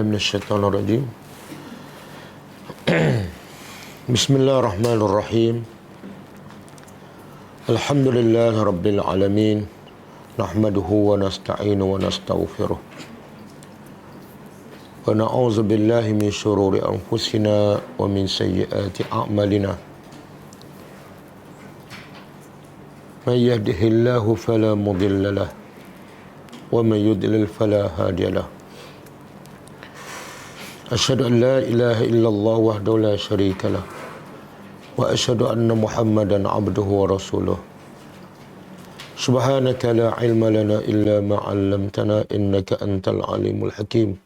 billahi minasyaitonir rajim. Bismillahirrahmanirrahim. Alhamdulillahi rabbil alamin. Nahmaduhu wa nasta'inu wa nastaghfiruh. Wa na'udzu billahi min syururi anfusina wa min sayyiati a'malina. May yahdihillahu fala mudilla lahu wa may yudlil fala hadiya lahu. Asyhadu an la ilaha illallah wahdahu la syarika lah wa asyhadu anna Muhammadan abduhu wa rasuluh. Subhanaka la ilma lana illa ma 'allamtana innaka antal alimul hakim.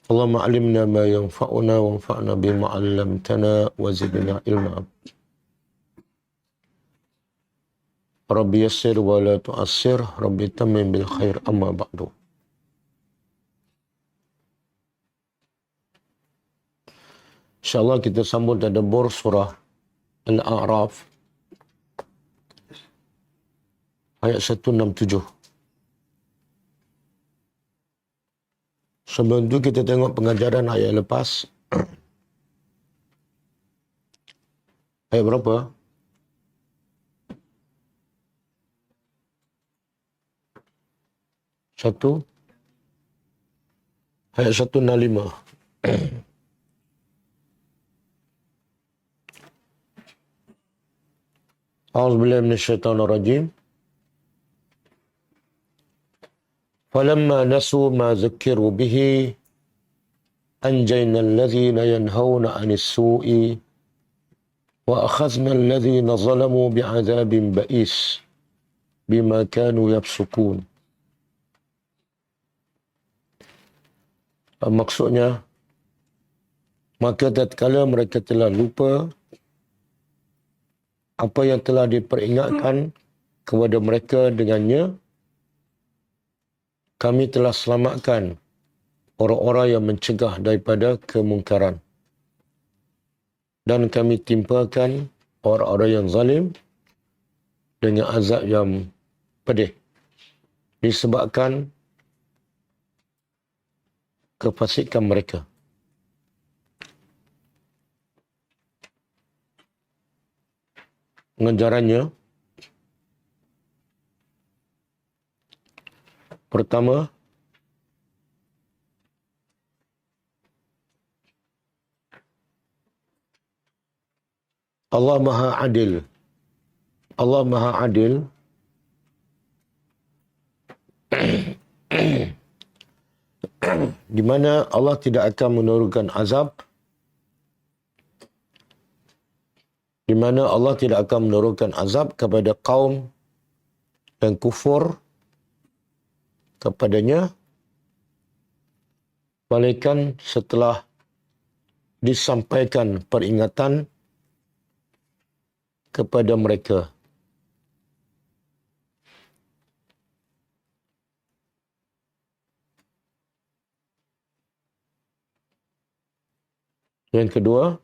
Allahumma 'allimna ma yanfa'una wanfa'na bima 'allamtana wa zidna ilma. Rabbi yassir wa la tu'assir, Rabbi tammim bil khair, amma ba'du. InsyaAllah kita sambut tadabbur surah Al-A'raf ayat 167. Sebelum itu kita tengok pengajaran ayat lepas. Ayat berapa? Ayat 165. A'udzubillahi minasyaitonir rajim. Falamma nasu ma dzukkiru bihi anjayna alladhina yanhauna 'anis su'i wa akhadhna alladhina zalamu bi'adzabin ba'is bima kanu yafsukun. Maksudnya, maka tatkala mereka telah lupa apa yang telah diperingatkan kepada mereka dengannya, kami telah selamatkan orang-orang yang mencegah daripada kemungkaran. Dan kami timpakan orang-orang yang zalim dengan azab yang pedih disebabkan kefasikan mereka. Pengajarannya, pertama, Allah Maha Adil. Allah Maha Adil di mana Allah tidak akan menurunkan azab, di mana Allah tidak akan menurunkan azab kepada kaum yang kufur kepadanya, melainkan setelah disampaikan peringatan kepada mereka. Yang kedua,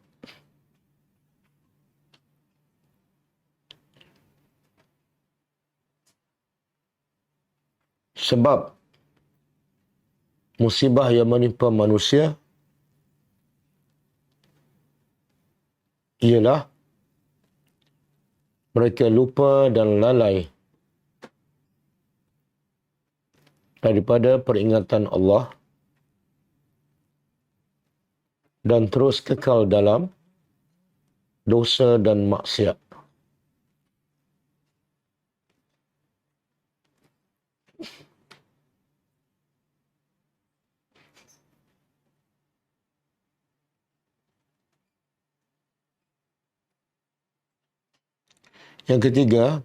sebab musibah yang menimpa manusia ialah mereka lupa dan lalai daripada peringatan Allah dan terus kekal dalam dosa dan maksiat. Yang ketiga,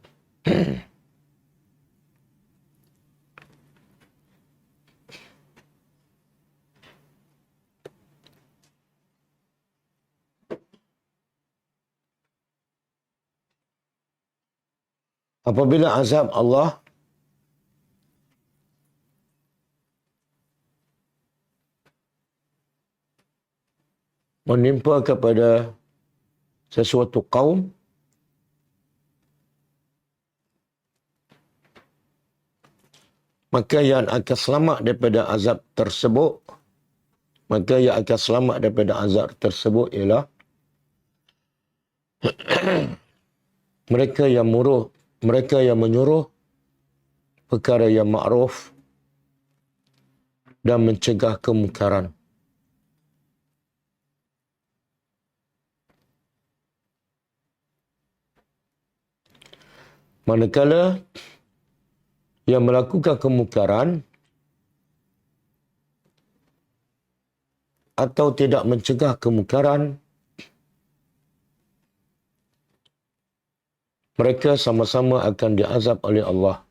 apabila azab Allah menimpa kepada sesuatu kaum, maka yang akan selamat daripada azab tersebut, ialah mereka yang menyuruh perkara yang ma'ruf dan mencegah kemungkaran. Manakala yang melakukan kemungkaran atau tidak mencegah kemungkaran, mereka sama-sama akan diazab oleh Allah.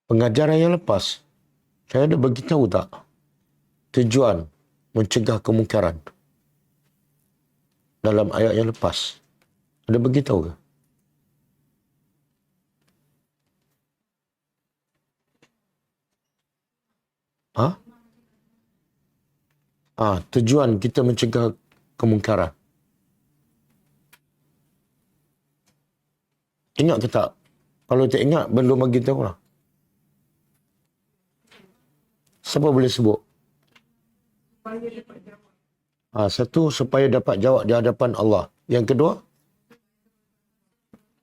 Pengajaran yang lepas, saya ada beritahu tak tujuan mencegah kemungkaran dalam ayat yang lepas? Ada beritahu ke? Ha? Tujuan kita mencegah kemungkaran. Ingat ke tak? Kalau tak ingat, belum bagi tahu lah. Siapa boleh sebut? Satu, supaya dapat jawab di hadapan Allah. Yang kedua,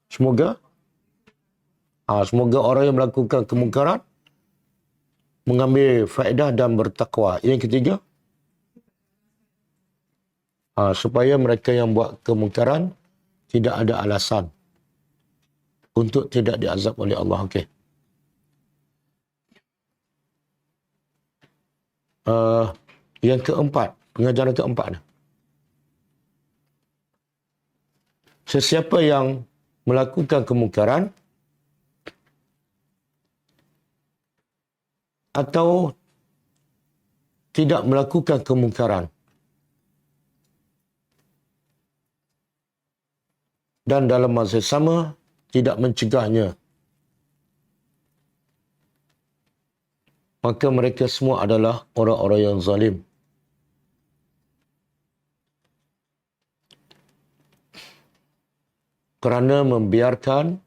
semoga orang yang melakukan kemungkaran mengambil faedah dan bertakwa. Yang ketiga, supaya mereka yang buat kemungkaran tidak ada alasan untuk tidak diazab oleh Allah. Okey. Yang keempat, pengajaran keempat ni. Sesiapa yang melakukan kemungkaran atau tidak melakukan kemungkaran dan dalam masa sama tidak mencegahnya, maka mereka semua adalah orang-orang yang zalim. Kerana membiarkan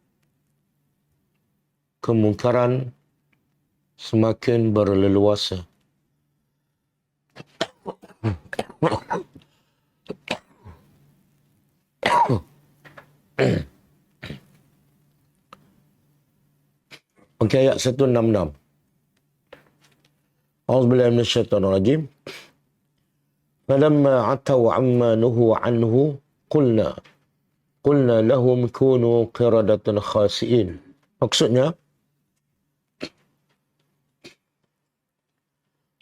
kemungkaran semakin berleluasa. Okey, ayat 166. A'udzubillahi minasyaitonirrajim. Falamma 'ataw 'amma nuhu 'anhu qulna lahum kunu qiradatan khasi'in. Maksudnya,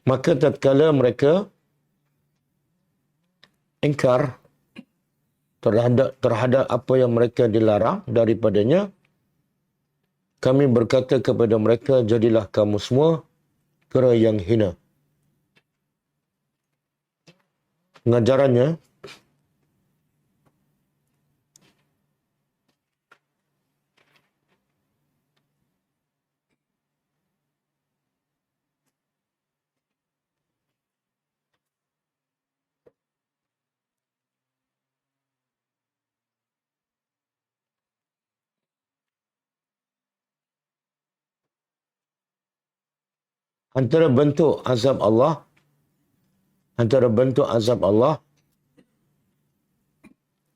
maka tatkala mereka ingkar terhadap apa yang mereka dilarang daripadanya, kami berkata kepada mereka, jadilah kamu semua kera yang hina. Pengajarannya, antara bentuk azab Allah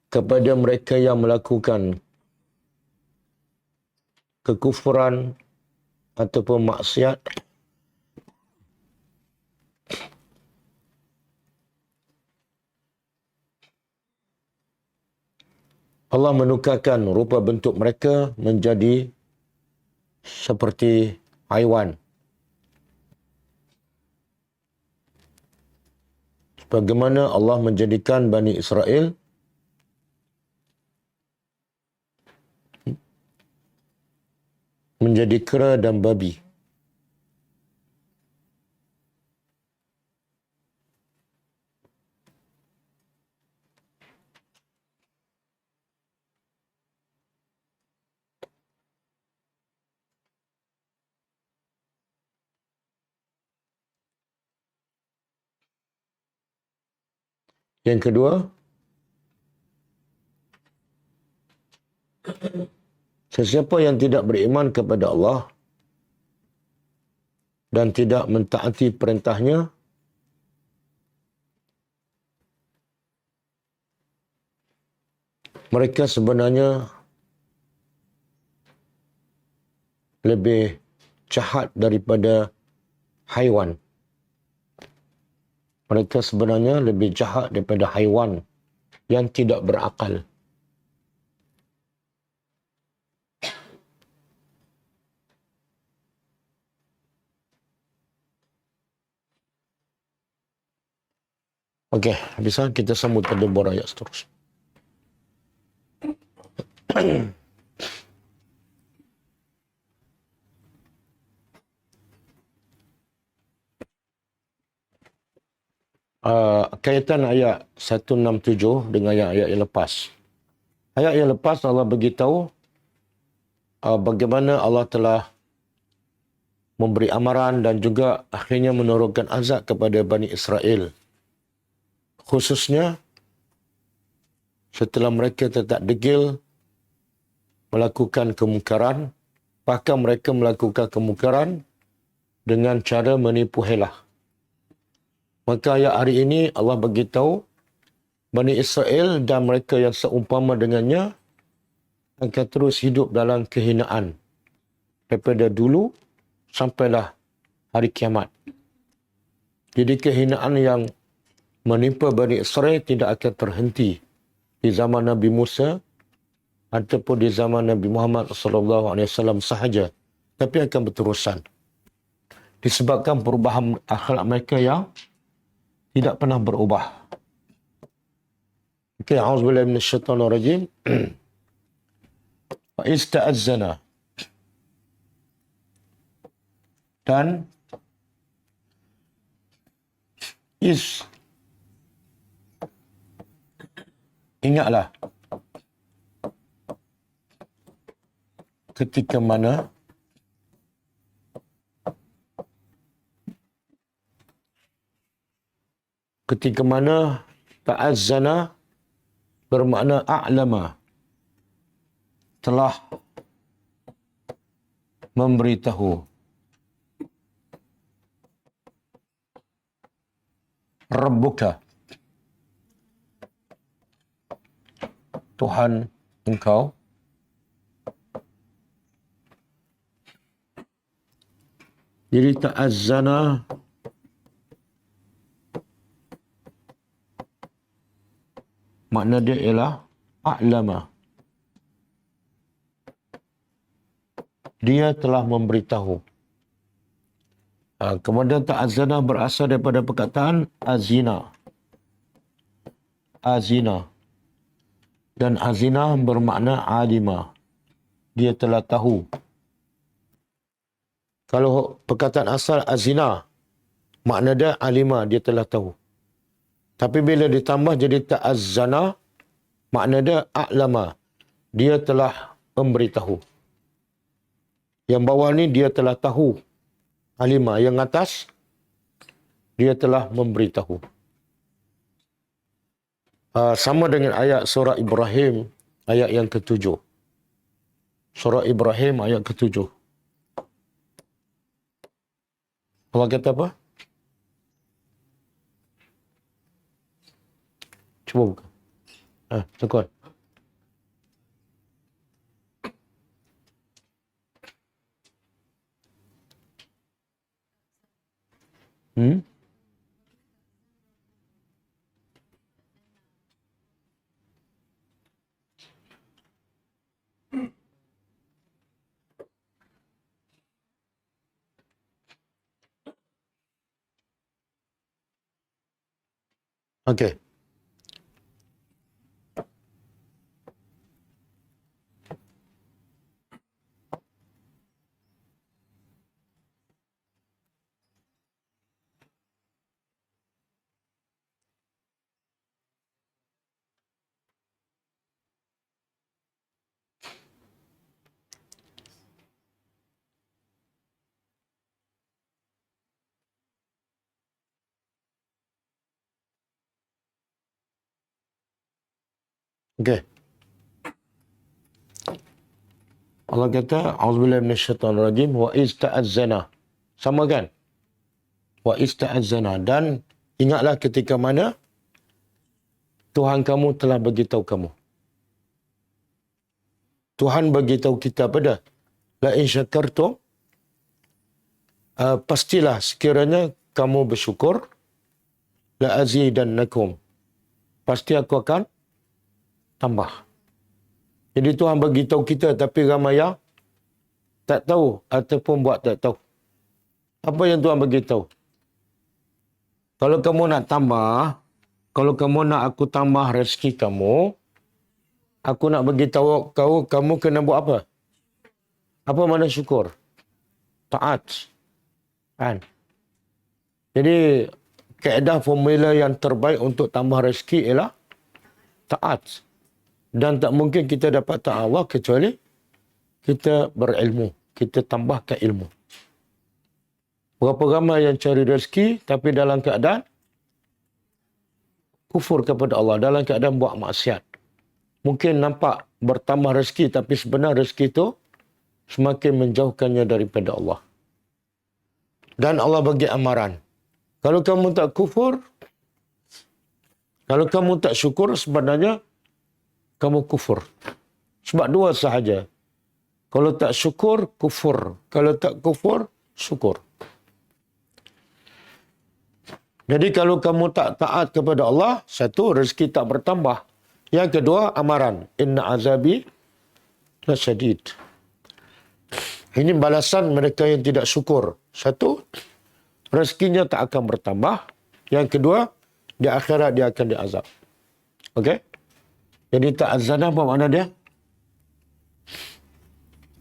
kepada mereka yang melakukan kekufuran ataupun maksiat, Allah menukarkan rupa bentuk mereka menjadi seperti haiwan. Bagaimana Allah menjadikan Bani Israel menjadi kera dan babi. Yang kedua, sesiapa yang tidak beriman kepada Allah dan tidak mentaati perintahnya, mereka sebenarnya lebih jahat daripada haiwan. Mereka sebenarnya lebih jahat daripada haiwan yang tidak berakal. Okey, habis kita sambut tadabbur ayat seterusnya. Kaitan ayat 167 dengan ayat yang lepas. Ayat yang lepas Allah beritahu bagaimana Allah telah memberi amaran dan juga akhirnya menurunkan azab kepada Bani Israel. Khususnya setelah mereka tetap degil melakukan kemungkaran, bahkan mereka melakukan kemungkaran dengan cara menipu helah. Maka ayat hari ini Allah beritahu Bani Israel dan mereka yang seumpama dengannya akan terus hidup dalam kehinaan daripada dulu sampailah hari kiamat. Jadi kehinaan yang menimpa Bani Israel tidak akan terhenti di zaman Nabi Musa ataupun di zaman Nabi Muhammad SAW sahaja, tapi akan berterusan. Disebabkan perubahan akhlak mereka yang tidak pernah berubah. Okey, a'udzubillahi minasyaitonir rajim. Wa ista'azzana. Dan ingatlah ketika mana ta'azzana bermakna a'lama, telah memberitahu. Rabbuka, Tuhan engkau, jadi ta'azzana makna dia ialah a'lama. Dia telah memberitahu. Kemudian ta'azzana berasal daripada perkataan azina. Azina. Dan azina bermakna alima. Dia telah tahu. Kalau perkataan asal azina, makna dia alima, dia telah tahu. Tapi bila ditambah jadi ta'azzana, makna dia a'lama. Dia telah memberitahu. Yang bawah ni dia telah tahu. Alima. Yang atas, dia telah memberitahu. Sama dengan ayat surah Ibrahim, ayat yang ke-7. Surah Ibrahim, ayat ke-7. Allah kata apa? Cuba buka. Tekun. Okey. Okey. Allah kata, A'udzubillahi minasyaitonirrajim wa ista'azzana. Sama kan? Wa ista'azzana. Dan ingatlah ketika mana Tuhan kamu telah beritahu kamu. Tuhan beritahu kita pada la in syakartum, pastilah sekiranya kamu bersyukur, la azidannakum. Pasti aku akan tambah. Jadi Tuhan beritahu kita tapi ramai yang tak tahu ataupun buat tak tahu. Apa yang Tuhan beritahu? Kalau kamu nak tambah, kalau kamu nak aku tambah rezeki kamu, aku nak beritahu kamu kena buat apa? Apa makna syukur? Taat. Kan? Jadi kaedah formula yang terbaik untuk tambah rezeki ialah taat. Dan tak mungkin kita dapat taat Allah kecuali kita berilmu. Kita tambahkan ilmu. Berapa ramai yang cari rezeki tapi dalam keadaan kufur kepada Allah. Dalam keadaan buat maksiat. Mungkin nampak bertambah rezeki tapi sebenarnya rezeki itu semakin menjauhkannya daripada Allah. Dan Allah bagi amaran. Kalau kamu tak kufur, kalau kamu tak syukur, sebenarnya kamu kufur. Sebab dua sahaja. Kalau tak syukur, kufur. Kalau tak kufur, syukur. Jadi kalau kamu tak taat kepada Allah, satu, rezeki tak bertambah. Yang kedua, amaran. Inna azabi lasyadid. Ini balasan mereka yang tidak syukur. Satu, rezekinya tak akan bertambah. Yang kedua, di akhirat dia akan diazab. Okey? Jadi ta'azzana apa makna dia?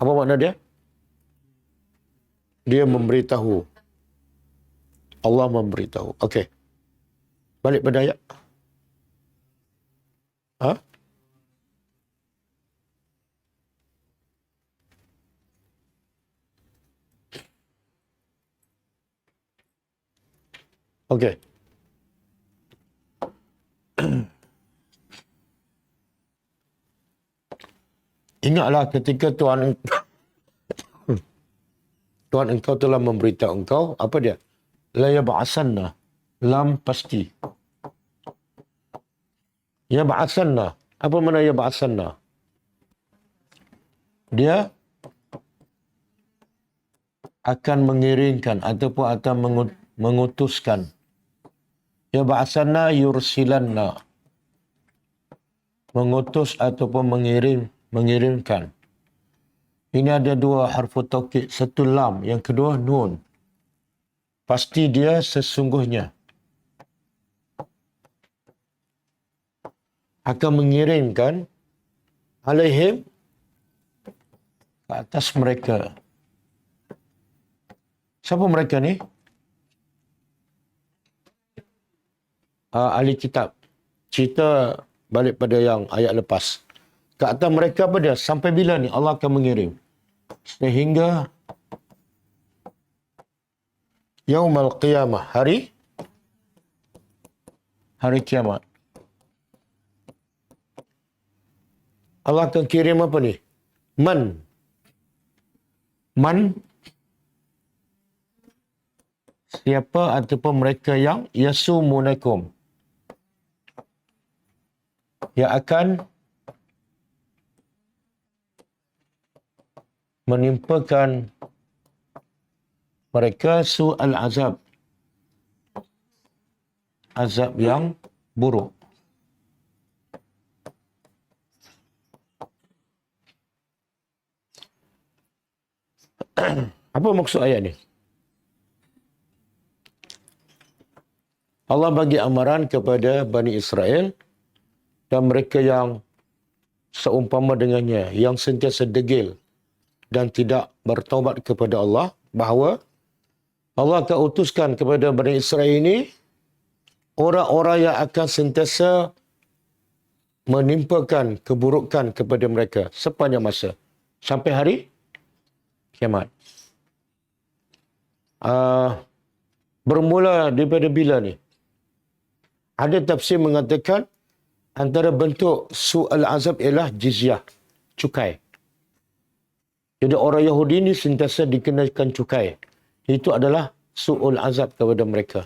Apa makna dia? Dia memberitahu. Allah memberitahu. Okey. Balik pada ayat. Ha? Okey. Ingatlah ketika Tuhan engkau telah memberitahu engkau, apa dia? La yab'asanna. Lam pasti. Yab'asanna. Apa makna yab'asanna? Dia akan mengiringkan ataupun akan mengutuskan. Yab'asanna yursilanna. Mengutus ataupun mengirimkan. Ini ada dua harfu taukid. Satu lam, yang kedua nun. Pasti dia sesungguhnya akan mengirimkan alaihim ke atas mereka. Siapa mereka ni? Ahli kitab. Cerita balik pada yang ayat lepas. Ke atas mereka apa dia? Sampai bila ni Allah akan mengirim? Sehingga Yaumul Qiyamah. Hari kiamat. Allah akan kirim apa ni? Man. Siapa ataupun mereka yang yasumunakum. Yang akan menimpakan mereka su'al azab. Azab yang buruk. Apa maksud ayat ni? Allah bagi amaran kepada Bani Israel dan mereka yang seumpama dengannya, yang sentiasa degil dan tidak bertaubat kepada Allah, bahawa Allah akan utuskan kepada Bani Israel ini orang-orang yang akan sentiasa menimpakan keburukan kepada mereka sepanjang masa. Sampai hari kiamat. Bermula daripada bila ni? Ada tafsir mengatakan antara bentuk su'al azab ialah jizyah, cukai. Jadi orang Yahudi ini sentiasa dikenakan cukai. Itu adalah su'ul azab kepada mereka.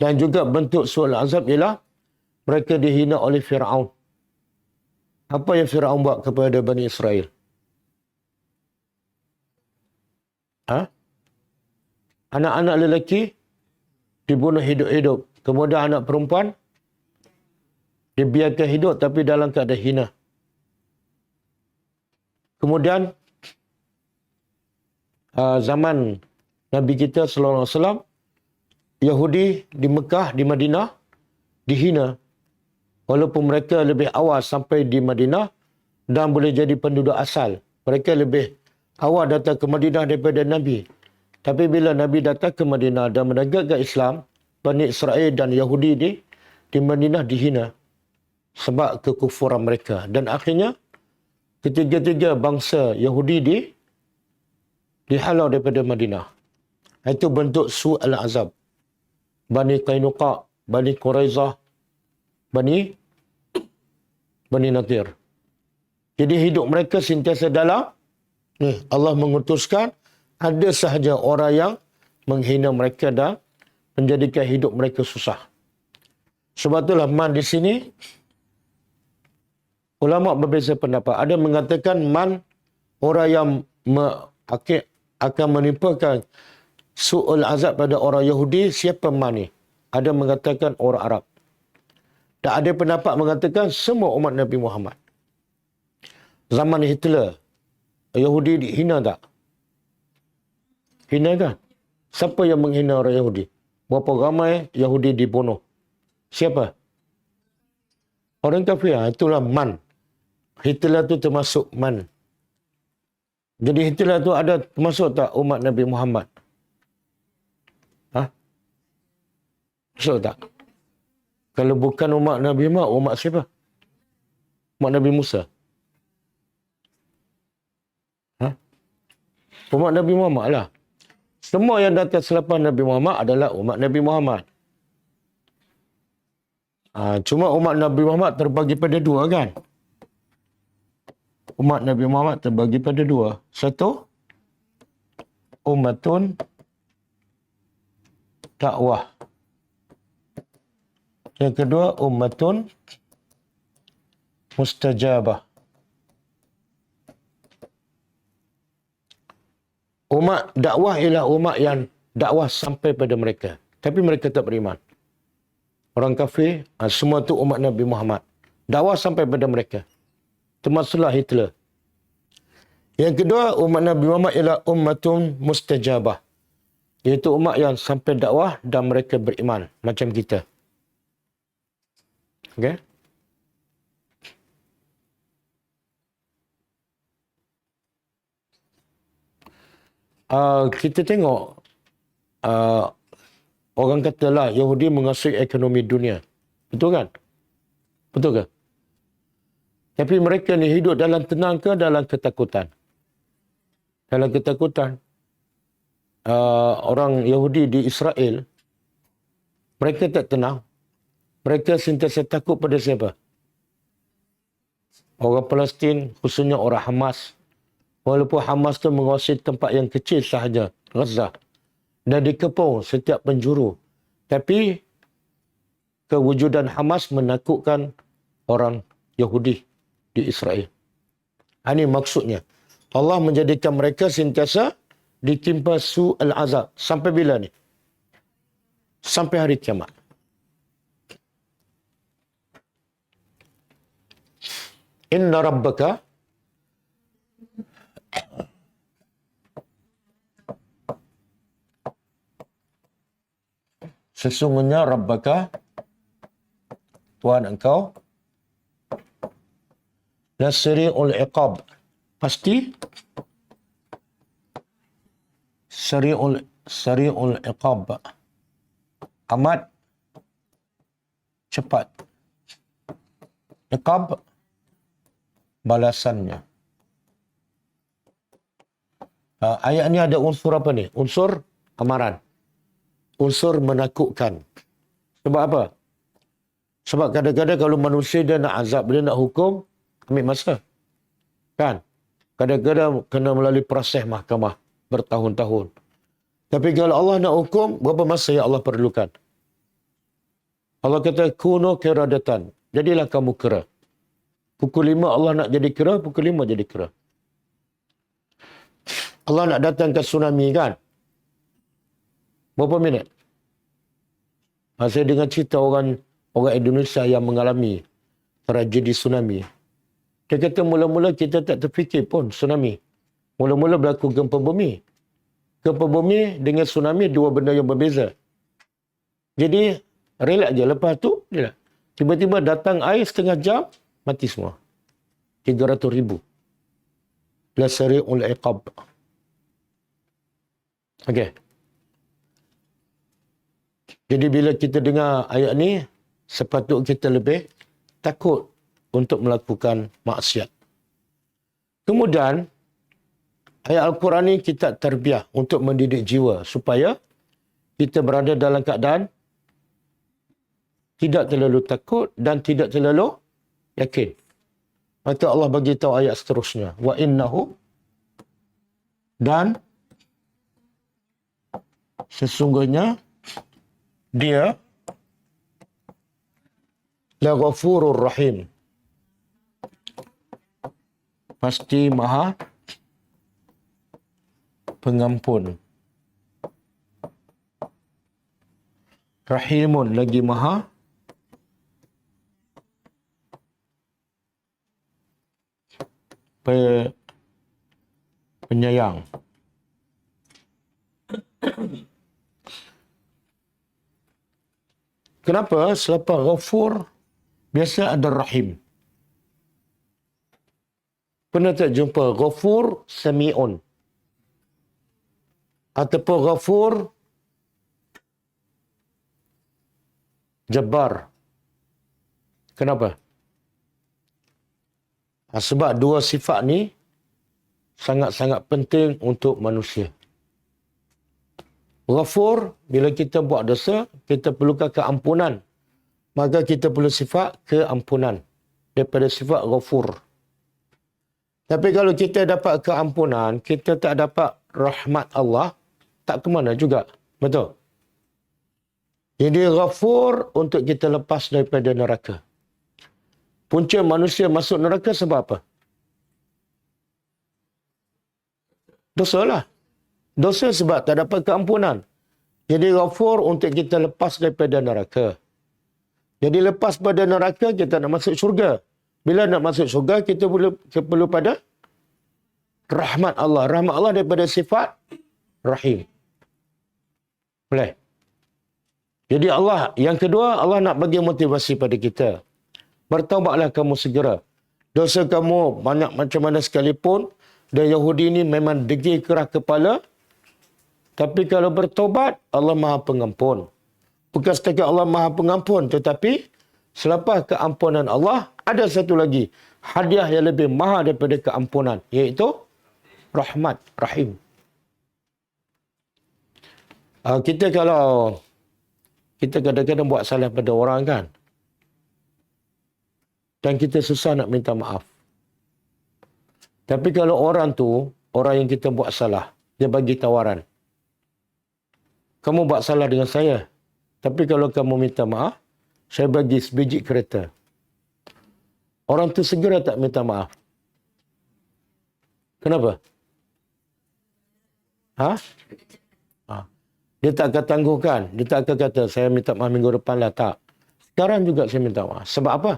Dan juga bentuk su'ul azab ialah mereka dihina oleh Fir'aun. Apa yang Fir'aun buat kepada Bani Israel? Anak-anak lelaki dibunuh hidup-hidup. Kemudian anak perempuan dibiarkan hidup tapi dalam keadaan hina. Kemudian zaman Nabi kita sallallahu alaihi wasallam, Yahudi di Mekah, di Madinah dihina. Walaupun mereka lebih awal sampai di Madinah dan boleh jadi penduduk asal. Mereka lebih awal datang ke Madinah daripada Nabi. Tapi bila Nabi datang ke Madinah dan menegakkan Islam, Bani Israel dan Yahudi di Madinah dihina sebab kekufuran mereka. Dan akhirnya ketiga-tiga bangsa Yahudi dihalau daripada Madinah. Itu bentuk su'al azab. Bani Qainuqa, Bani Quraizah, Bani Nadir. Jadi hidup mereka sentiasa dalam. Allah mengutuskan ada sahaja orang yang menghina mereka dan menjadikan hidup mereka susah. Sebab itulah man di sini ulama berbeza pendapat. Ada mengatakan man orang yang akan menimpakan su'ul azab pada orang Yahudi. Siapa man ni? Ada mengatakan orang Arab. Dan ada pendapat mengatakan semua umat Nabi Muhammad. Zaman Hitler, Yahudi dihina tak? Hina kan? Siapa yang menghina orang Yahudi? Berapa ramai Yahudi dibunuh? Siapa? Orang kafir. Itulah man. Hitler tu termasuk man. Jadi Hitler tu ada termasuk tak umat Nabi Muhammad? Masuk tak? Kalau bukan umat Nabi Muhammad, umat siapa? Umat Nabi Musa. Umat Nabi Muhammad lah. Semua yang datang selepas Nabi Muhammad adalah umat Nabi Muhammad. Cuma umat Nabi Muhammad terbagi pada dua kan? Umat Nabi Muhammad terbagi pada dua. Satu, ummatun dakwah. Yang kedua, ummatun mustajabah. Umat dakwah ialah umat yang dakwah sampai pada mereka. Tapi mereka tak beriman. Orang kafir, semua tu umat Nabi Muhammad. Dakwah sampai pada mereka. Termasuklah Hitler. Yang kedua, umat Nabi Muhammad ialah ummatun mustajabah. Iaitu umat yang sampai dakwah dan mereka beriman. Macam kita. Okey? Kita tengok orang katalah Yahudi menguasai ekonomi dunia. Betul kan? Betul ke? Tapi mereka ni hidup dalam tenang ke dalam ketakutan? Dalam ketakutan. Orang Yahudi di Israel, mereka tak tenang. Mereka sentiasa takut pada siapa? Orang Palestin, khususnya orang Hamas. Walaupun Hamas tu menguasai tempat yang kecil sahaja, Gaza, dan dikepung setiap penjuru. Tapi kewujudan Hamas menakutkan orang Yahudi di Israel. Ini maksudnya. Allah menjadikan mereka sentiasa ditimpa su'al azab. Sampai bila ni? Sampai hari kiamat. Inna rabbaka sesungguhnya Rabbaka, Tuhan engkau, lasri'ul iqab, pasti sari'ul iqab, amat cepat. Iqab, balasannya. Ayat ni ada unsur apa ni? Unsur amaran. Unsur menakutkan. Sebab apa? Sebab kadang-kadang kalau manusia dia nak azab, dia nak hukum, ambil masa. Kan? Kadang-kadang kena melalui proses mahkamah bertahun-tahun. Tapi kalau Allah nak hukum, berapa masa yang Allah perlukan? Allah kata, kuno kiradatan. Jadilah kamu kera. Pukul 5 Allah nak jadi kera, pukul 5 jadi kera. Allah nak datangkan tsunami kan? Berapa minit? Saya dengar cerita orang Indonesia yang mengalami tragedi tsunami. Dia kata mula-mula kita tak terfikir pun tsunami. Mula-mula berlaku gempa bumi. Gempa bumi dengan tsunami dua benda yang berbeza. Jadi, relax je. Lepas tu, tiba-tiba datang air setengah jam, mati semua. 300,000. La sari'ul iqab. Okey. Jadi bila kita dengar ayat ni, sepatut kita lebih takut untuk melakukan maksiat. Kemudian, ayat Al-Quran ni kita terbiah untuk mendidik jiwa supaya kita berada dalam keadaan tidak terlalu takut dan tidak terlalu yakin. Maka Allah bagi tahu ayat seterusnya. Wa innahu, dan sesungguhnya dia la ghafurur rahim. Pasti maha pengampun. Rahimun, lagi maha penyayang. Kenapa? Selepas Ghafur, biasa ada Rahim. Pernah tak jumpa Ghafur Sami'un? Ataupun Ghafur Jabbar? Kenapa? Sebab dua sifat ni sangat-sangat penting untuk manusia. Ghafur, bila kita buat dosa, kita perlukan keampunan. Maka kita perlu sifat keampunan daripada sifat Ghafur. Tapi kalau kita dapat keampunan, kita tak dapat rahmat Allah, tak ke mana juga. Betul? Jadi Ghafur untuk kita lepas daripada neraka. Punca manusia masuk neraka sebab apa? Dosa lah. Dosa sebab tak dapat keampunan. Jadi Ghafur untuk kita lepas daripada neraka. Jadi lepas pada neraka, kita nak masuk syurga. Bila nak masuk syurga, kita perlu pada rahmat Allah. Rahmat Allah daripada sifat Rahim. Boleh? Jadi Allah, yang kedua, Allah nak bagi motivasi pada kita. Bertaubatlah kamu segera. Dosa kamu banyak macam mana sekalipun, dan Yahudi ini memang degil keras kepala. Tapi kalau bertaubat, Allah Maha Pengampun. Bukan setakat Allah Maha Pengampun, tetapi selepas keampunan Allah, ada satu lagi hadiah yang lebih mahal daripada keampunan, iaitu rahmat, rahim. Kita kadang-kadang buat salah pada orang kan, dan kita susah nak minta maaf. Tapi kalau orang yang kita buat salah, dia bagi tawaran. Kamu buat salah dengan saya, tapi kalau kamu minta maaf, saya bagi sebiji kereta. Orang tu segera tak minta maaf. Kenapa? Dia tak akan tangguhkan. Dia tak akan kata, saya minta maaf minggu depan lah. Tak. Sekarang juga saya minta maaf. Sebab apa?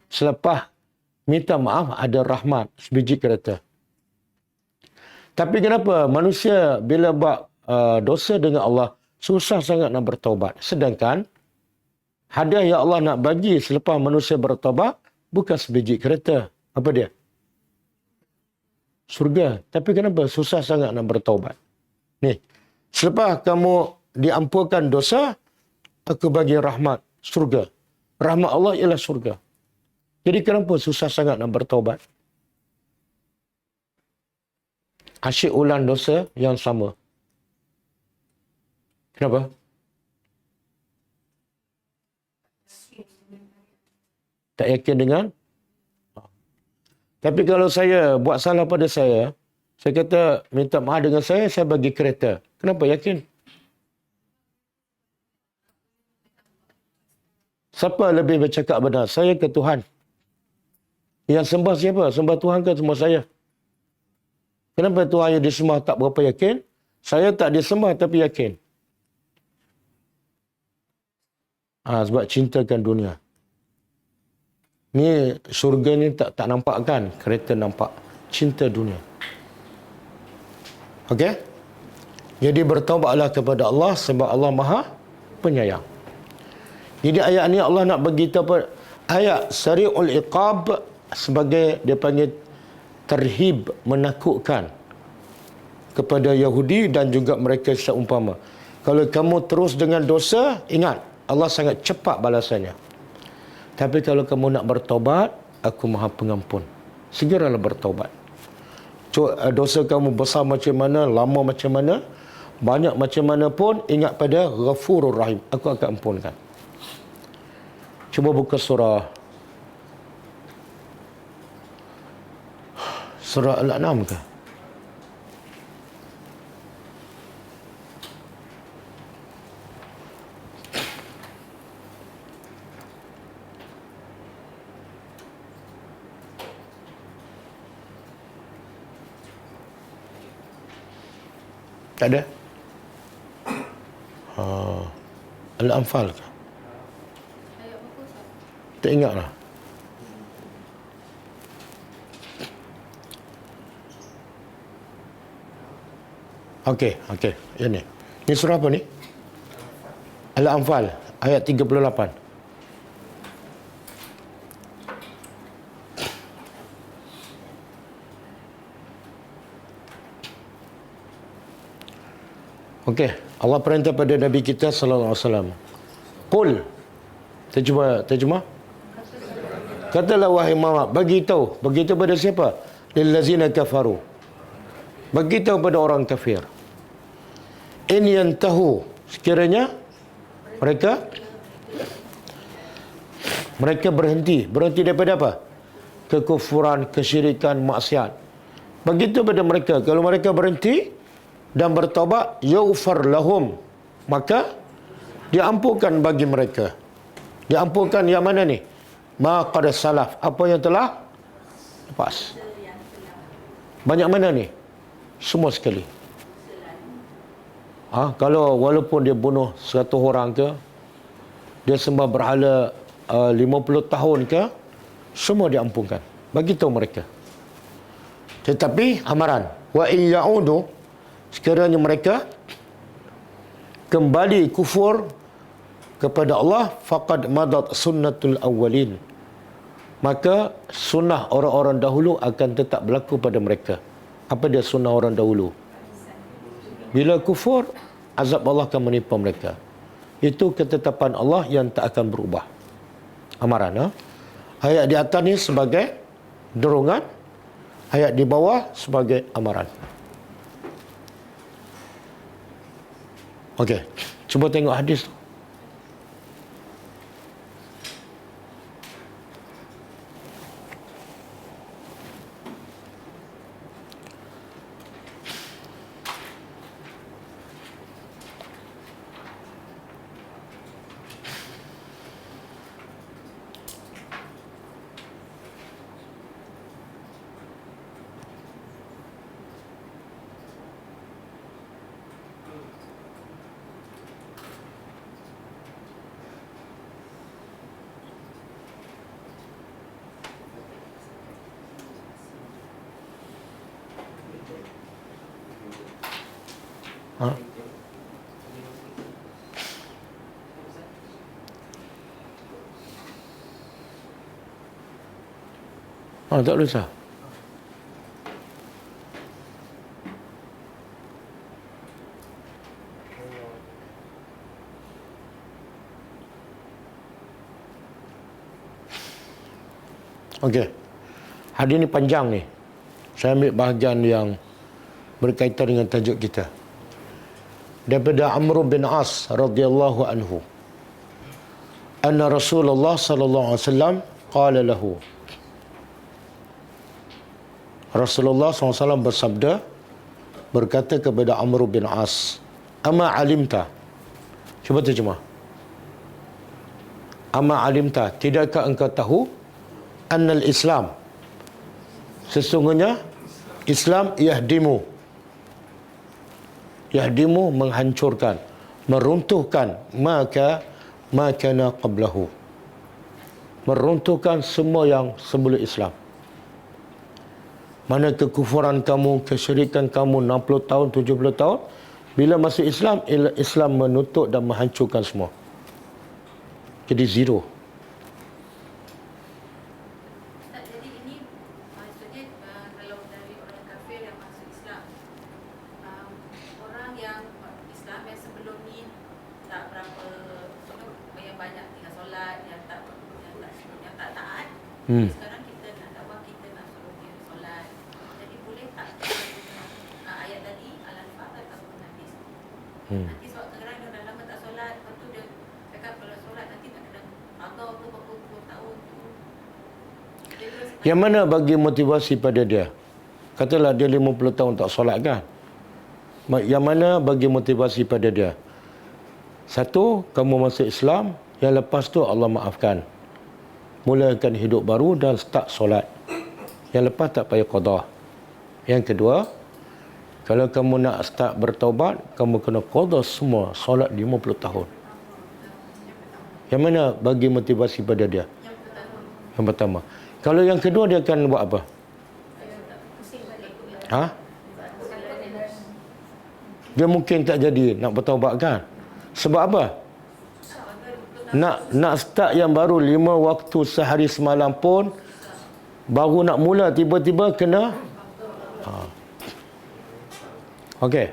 Selepas minta maaf, ada rahmat, sebiji kereta. Tapi kenapa manusia bila buat dosa dengan Allah, susah sangat nak bertaubat. Sedangkan, hadiah yang Allah nak bagi selepas manusia bertaubat, bukan sebiji kereta. Apa dia? Surga. Tapi kenapa susah sangat nak bertaubat? Ni, selepas kamu diampunkan dosa, aku bagi rahmat, surga. Rahmat Allah ialah surga. Jadi kenapa susah sangat nak bertaubat? Asyik ulang dosa yang sama. Kenapa? Tak yakin dengan. Tapi kalau saya buat salah pada saya kata minta maaf dengan saya bagi kereta. Kenapa yakin? Siapa lebih bercakap benar? Saya ke Tuhan? Yang sembah siapa? Sembah Tuhan ke semua saya? Kenapa Tuhan yang disembah tak berapa yakin? Saya tak disembah tapi yakin. Sebab cintakan dunia. Ni syurga ni tak nampak kan? Kereta nampak. Cinta dunia. Okey? Jadi bertaubatlah kepada Allah sebab Allah Maha Penyayang. Jadi ayat ni Allah nak beritahu ayat sari'ul iqab sebagai dia panggil terhib, menakutkan kepada Yahudi dan juga mereka seumpama. Kalau kamu terus dengan dosa, ingat Allah sangat cepat balasannya. Tapi kalau kamu nak bertaubat, aku Maha Pengampun. Segeralah bertaubat. Dosa kamu besar macam mana, lama macam mana, banyak macam mana pun, ingat pada Ghafurur Rahim. Aku akan ampunkan. Cuba buka surah Al-An'am ke? Tak ada? Al-Anfal ke? Tak ingat lah. Okey. Ini. Ini surah apa ni? Al-Anfal ayat 38. Okey, Allah perintah pada Nabi kita sallallahu alaihi wasallam. Qul. Terjemah. Katalah wahai Muhammad, beritahu pada siapa? Lillazina kafaru. Beritahu pada orang kafir. In yantahu, sekiranya mereka berhenti daripada apa? Kekufuran, kesyirikan, maksiat. Begitu pada mereka, kalau mereka berhenti dan bertaubat, yaghfar lahum, maka diampunkan bagi mereka. Diampunkan yang mana ni? Ma qad salaf, apa yang telah lepas. Banyak mana ni? Semua sekali. Kalau walaupun dia bunuh 100 orang ke, dia sembah berhala 50 tahun ke, semua diampunkan. Bagi tahu mereka. Tetapi amaran, wa in ya'udu, sekiranya mereka kembali kufur kepada Allah, faqad madat sunnatul awwalin, maka sunnah orang-orang dahulu akan tetap berlaku pada mereka. Apa dia sunnah orang dahulu? Bila kufur, azab Allah akan menimpa mereka. Itu ketetapan Allah yang tak akan berubah. Amaran. Ayat di atas ni sebagai dorongan, ayat di bawah sebagai amaran. Okey, cuba tengok hadis tu. Tak usah. Okey. Hadis ni panjang ni. Saya ambil bahagian yang berkaitan dengan tajuk kita. Daripada Amr bin As radhiyallahu anhu. Anna Rasulullah sallallahu alaihi wasallam qala lahu. Rasulullah SAW bersabda, berkata kepada Amr bin As, ama alimta. Cuba terjemah. Ama alimta, tidakkah engkau tahu annal Islam, sesungguhnya Islam yahdimu menghancurkan, meruntuhkan makana qablahu, meruntuhkan semua yang sebelum Islam. Mana kekufuran kamu, kesyirikan kamu 60 tahun, 70 tahun, bila masuk Islam, Islam menutup dan menghancurkan semua. Jadi zero. Jadi ini maksudnya kalau dari orang kafir yang masuk Islam, orang yang Islam yang sebelum ni tak berapa, yang banyak tinggal solat, yang tak taat. Sekarang kita nak dakwah, kita nak suruh dia solat. Jadi boleh tak ayat tadi Al-Anfal ataupun hadis? Nanti sebab kadang-kadang dia dah lama tak solat, lepas tu dia cakap kalau solat nanti nak kena atau berapa puluh tahun tu. Yang mana bagi motivasi pada dia? Katalah dia 50 tahun tak solat kan? Yang mana bagi motivasi pada dia? Satu, kamu masuk Islam, yang lepas tu Allah maafkan. Mulakan hidup baru dan start solat. Yang lepas tak payah qada. Yang kedua, kalau kamu nak start bertaubat, kamu kena qada semua solat 50 tahun. Yang mana bagi motivasi pada dia? Yang pertama. Kalau yang kedua, dia akan buat apa? Ha? Dia mungkin tak jadi nak bertaubat kan? Sebab apa? Nak start yang baru 5 waktu sehari semalam pun, baru nak mula tiba-tiba kena. Okey.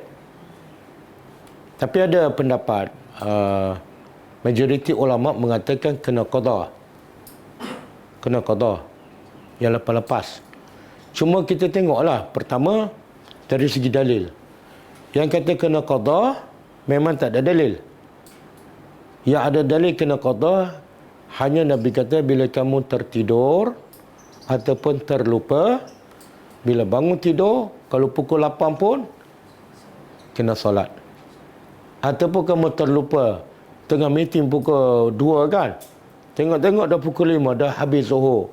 Tapi ada pendapat, majoriti ulama mengatakan kena qada. Kena qada. Yang lepas-lepas. Cuma kita tengoklah, pertama dari segi dalil. Yang kata kena qada memang tak ada dalil. Yang ada dalil kena qada hanya Nabi kata bila kamu tertidur ataupun terlupa, bila bangun tidur, kalau pukul 8 pun kena solat. Ataupun kamu terlupa tengah meeting pukul 2 kan, tengok-tengok dah pukul 5, dah habis zuhur,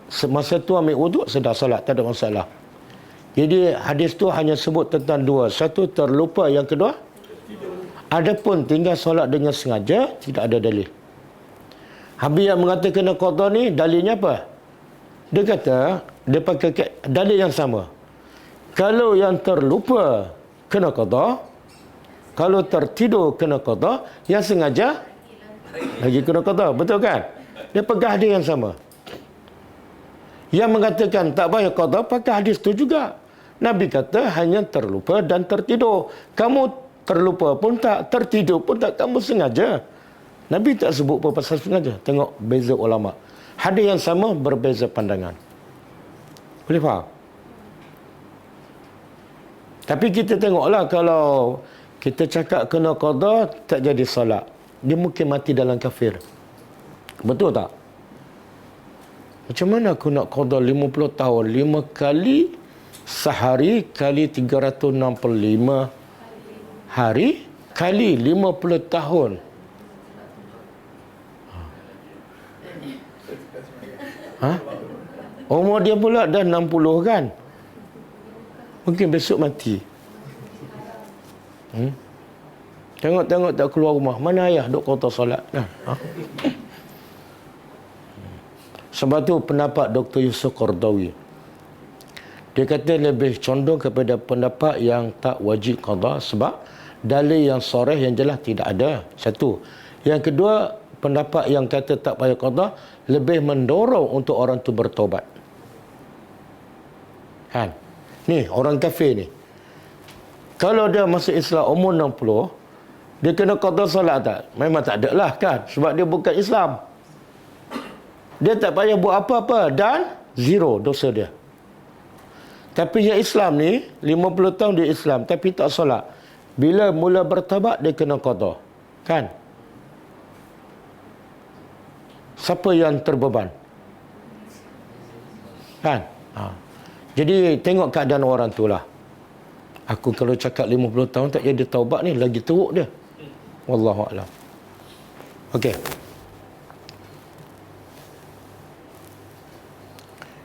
semasa tu ambil wuduk, sedang solat, tak ada masalah. Jadi hadis tu hanya sebut tentang dua. Satu terlupa, yang kedua adapun tinggal solat dengan sengaja, tidak ada dalil. Habis yang mengatakan kena qada ni dalilnya apa? Dia kata dia pakai dalil yang sama. Kalau yang terlupa kena qada, kalau tertidur kena qada, yang sengaja lagi kena qada, betul kan? Dia pegang hadis yang sama. Yang mengatakan tak payah qada pakai hadis tu juga. Nabi kata hanya terlupa dan tertidur. Kamu terlupa pun tak, tertidur pun tak, kamu sengaja. Nabi tak sebut apa pasal sengaja. Tengok beza ulama. Hadis yang sama, berbeza pandangan. Boleh faham? Tapi kita tengoklah, kalau kita cakap kena qada, tak jadi salat, dia mungkin mati dalam kafir. Betul tak? Macam mana aku nak qada 50 tahun, 5 kali sehari kali 365 hari kali 50 tahun. Ha? Umur dia pula dah 60 kan? Mungkin besok mati. Tengok-tengok tak keluar rumah. Mana ayah duk qada solat? Ha? Sebab tu pendapat Dr. Yusuf Qardawi, dia kata lebih condong kepada pendapat yang tak wajib qada sebab dalil yang sharih yang jelas tidak ada. Satu. Yang kedua, pendapat yang kata tak payah qada lebih mendorong untuk orang tu bertaubat. Kan? Ni orang kafir ni, kalau dia masuk Islam umur 60, dia kena qada solat tak? Memang tak ada lah kan, sebab dia bukan Islam. Dia tak payah buat apa-apa dan zero dosa dia. Tapi yang Islam ni 50 tahun dia Islam tapi tak solat, bila mula bertaubat dia kena qada. Kan? Siapa yang terbeban? Kan? Jadi tengok keadaan orang tu lah. Aku kalau cakap 50 tahun tak jadi taubat ni, lagi teruk dia. Wallahu a'lam. Okey.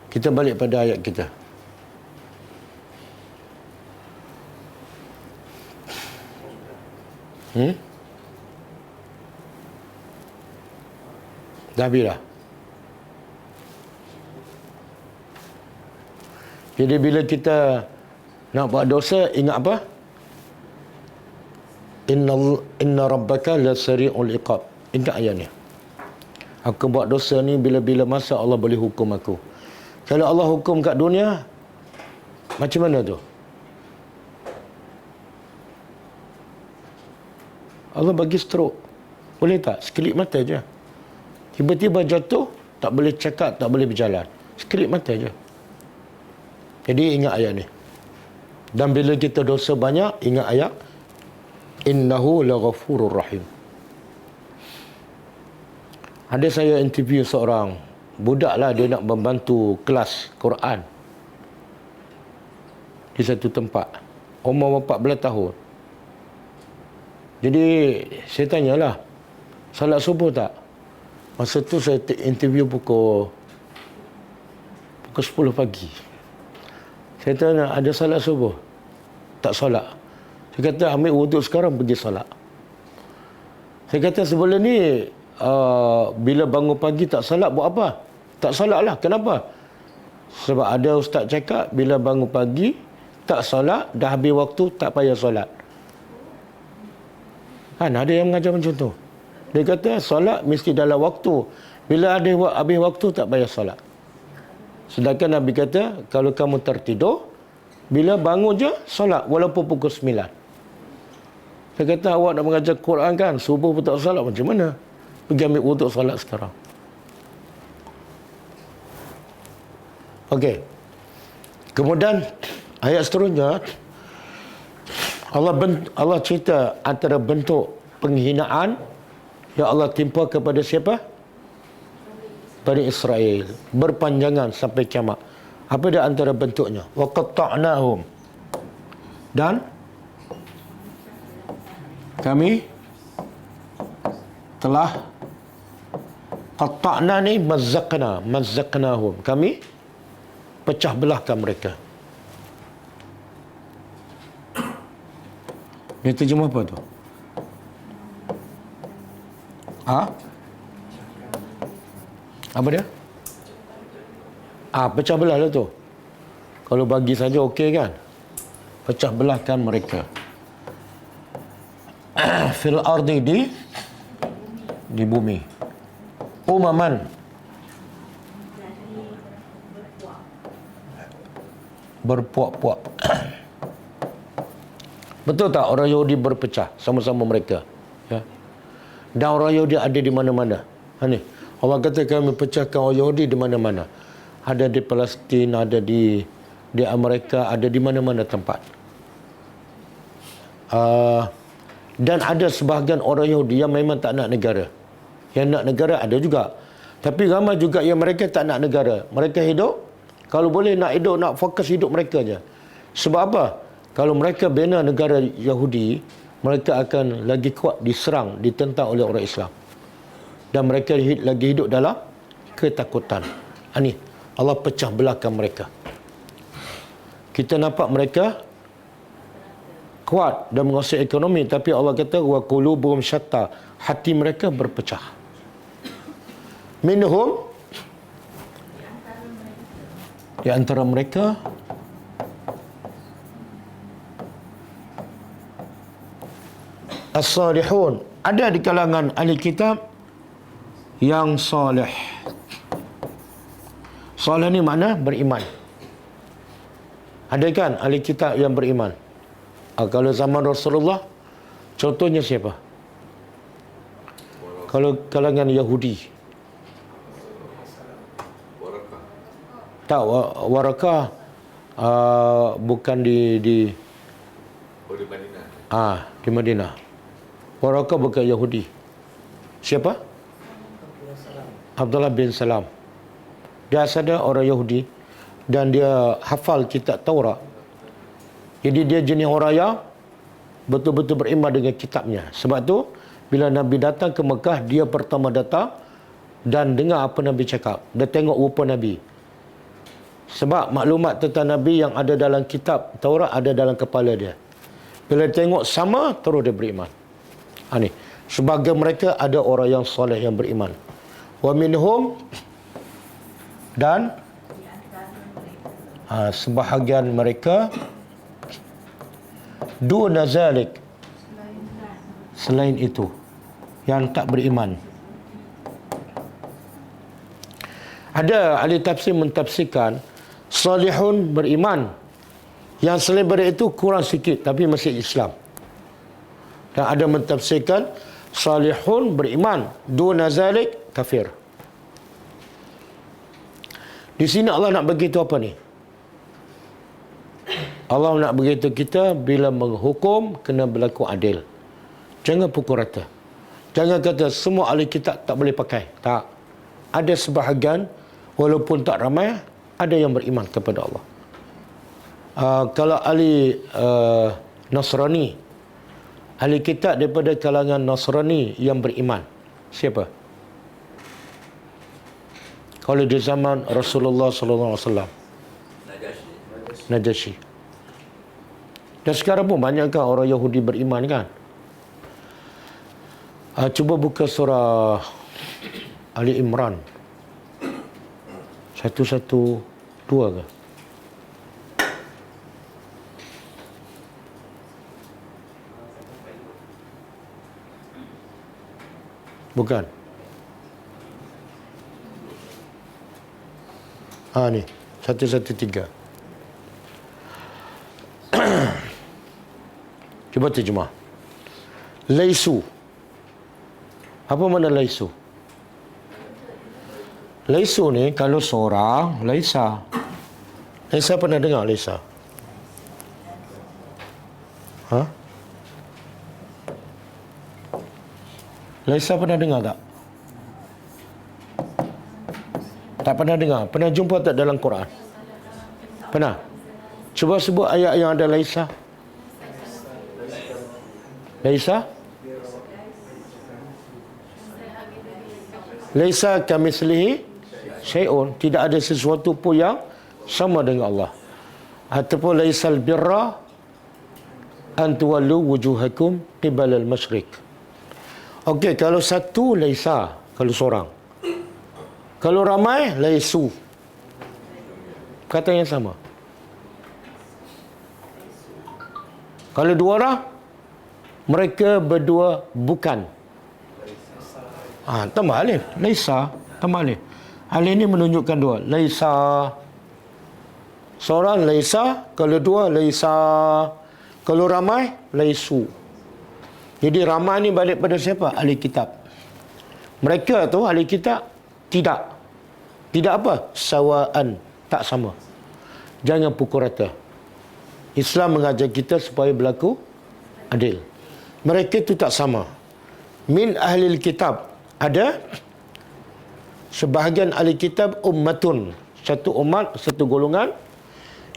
Kita balik pada ayat kita. Dah habis dah. Jadi bila kita nak buat dosa, ingat apa? Inna rabbaka la sari'ul iqab. Ingat ayat ni. Aku buat dosa ni bila-bila masa Allah boleh hukum aku. Kalau Allah hukum kat dunia, macam mana tu? Allah bagi stroke. Boleh tak? Sekelip mata je. Tiba-tiba jatuh, tak boleh cakap, tak boleh berjalan. Sekelip mata je. Jadi ingat ayat ni. Dan bila kita dosa banyak, ingat ayat. Innahu laghafurur rahim. Ada saya interview seorang budak lah, dia nak membantu kelas Quran di satu tempat. Umur 14 tahun. Jadi saya tanyalah, salat subuh tak? Masa tu saya interview pukul 10 pagi. Saya tanya, ada salat subuh? Tak solat. Saya kata, ambil wuduk sekarang, pergi solat. Saya kata, sebelum ni, bila bangun pagi tak solat, buat apa? Tak solat lah. Kenapa? Sebab ada ustaz cakap, bila bangun pagi, tak solat, dah habis waktu, tak payah solat. Kan, ada yang mengajar macam tu. Dia kata, solat mesti dalam waktu. Bila ada habis waktu, tak payah solat. Sedangkan Nabi kata, kalau kamu tertidur, bila bangun je, solat. Walaupun pukul 9. Saya kata, awak nak mengajar Quran kan, subuh pun tak solat, macam mana? Pergi ambil wuduk solat sekarang. Okey. Kemudian, ayat seterusnya, Allah cerita antara bentuk penghinaan yang Allah timpa kepada siapa? Bani Israel. Berpanjangan sampai kiamat. Apa dia antara bentuknya? Wa qatta'nahum. Dan kami telah qatta'na ni mazzaqnahum. Kami pecah belahkan mereka. Ini terjemah apa tu? Apa dia? Pecah belah lah tu. Kalau bagi saja okey kan? Pecah belahkan mereka. Fil ardi, di bumi. Umaman. Berpuak-puak. Betul tak orang Yahudi berpecah sama-sama mereka? Ya. Dan orang Yahudi ada di mana-mana. Ni. Allah kata kami pecahkan orang Yahudi di mana-mana. Ada di Palestin, ada di Amerika, ada di mana-mana tempat. Dan ada sebahagian orang Yahudi yang memang tak nak negara. Yang nak negara ada juga. Tapi ramai juga yang mereka tak nak negara. Mereka hidup, kalau boleh nak hidup, nak fokus hidup mereka je. Sebab apa? Kalau mereka bina negara Yahudi, mereka akan lagi kuat diserang, ditentang oleh orang Islam. Dan mereka lagi hidup dalam ketakutan. Ini Allah pecah belahkan mereka. Kita nampak mereka kuat dan menguasai ekonomi, tapi Allah kata wa qulubuhum syatta, hati mereka berpecah. Minhum, di antara mereka as-salihun, ada di kalangan ahli kitab yang soleh. Soleh ni mana? Beriman. Ada kan ahli kitab yang beriman? Kalau zaman Rasulullah, contohnya siapa? Kalau kalangan Yahudi. Tak, Warakah bukan di Madinah. Di Madinah. Warakah bukan Yahudi. Siapa? Abdullah bin Salam. Dia asal dia orang Yahudi. dan dia hafal kitab Taurat. Jadi dia jenis orang yang betul-betul beriman dengan kitabnya. Sebab tu bila Nabi datang ke Mekah, dia pertama datang dan dengar apa Nabi cakap. Dia tengok rupa Nabi. Sebab maklumat tentang Nabi yang ada dalam kitab Taurat ada dalam kepala dia. Bila dia tengok sama, terus dia beriman. Ni. Sebagai mereka ada orang yang soleh yang beriman. Wa minhum, dan sebahagian mereka duna zalik, selain itu, yang tak beriman. Ada ahli tafsir mentafsirkan salihun beriman, yang selain daripada itu kurang sikit tapi masih Islam. Dan ada mentafsirkan salihun beriman, duna zalik kafir. Di sini Allah nak beritahu apa ni? Allah nak beritahu kita bila menghukum kena berlaku adil. Jangan pukul rata. Jangan kata semua ahli kitab tak boleh pakai. Tak. Ada sebahagian walaupun tak ramai, ada yang beriman kepada Allah. Kalau ahli Nasrani, ahli kitab daripada kalangan Nasrani yang beriman, siapa? Kalau di zaman Rasulullah sallallahu alaihi wasallam, Najasyi. Dan sekarang pun banyakkah orang Yahudi beriman kan? Cuba buka surah Ali Imran 112 ke? Bukan. Ni 113. Cuba terjemah. Laisu. Apa makna laisu? Laisu ni kalau seorang, laisa. Laisa pernah dengar laisa? Laisa pernah dengar tak? Tak pernah dengar. Pernah jumpa tak dalam Quran? Pernah? Cuba sebut ayat yang ada laisa. Laisa? Laisa kamitslihi syai'un. Tidak ada sesuatu pun yang sama dengan Allah. Ataupun laisal birra an tuwallu wujuhakum qibala al-masyriq. Okey, kalau satu laisa, kalau seorang. Kalau ramai, laisu. Kata yang sama. Kalau dua orang, mereka berdua bukan. Tambah alif. Laisa. Tambah alif. Alif ni menunjukkan dua. Laisa. Seorang laisa. Kalau dua, laisa. Kalau ramai, laisu. Jadi ramai ni balik pada siapa? Ahli kitab. Mereka tu ahli kitab tidak. Tidak apa? Sawaan. Tak sama. Jangan pukul rata. Islam mengajar kita supaya berlaku adil. Mereka itu tak sama. Min ahlil kitab. Ada sebahagian ahli kitab ummatun. Satu umat, satu golongan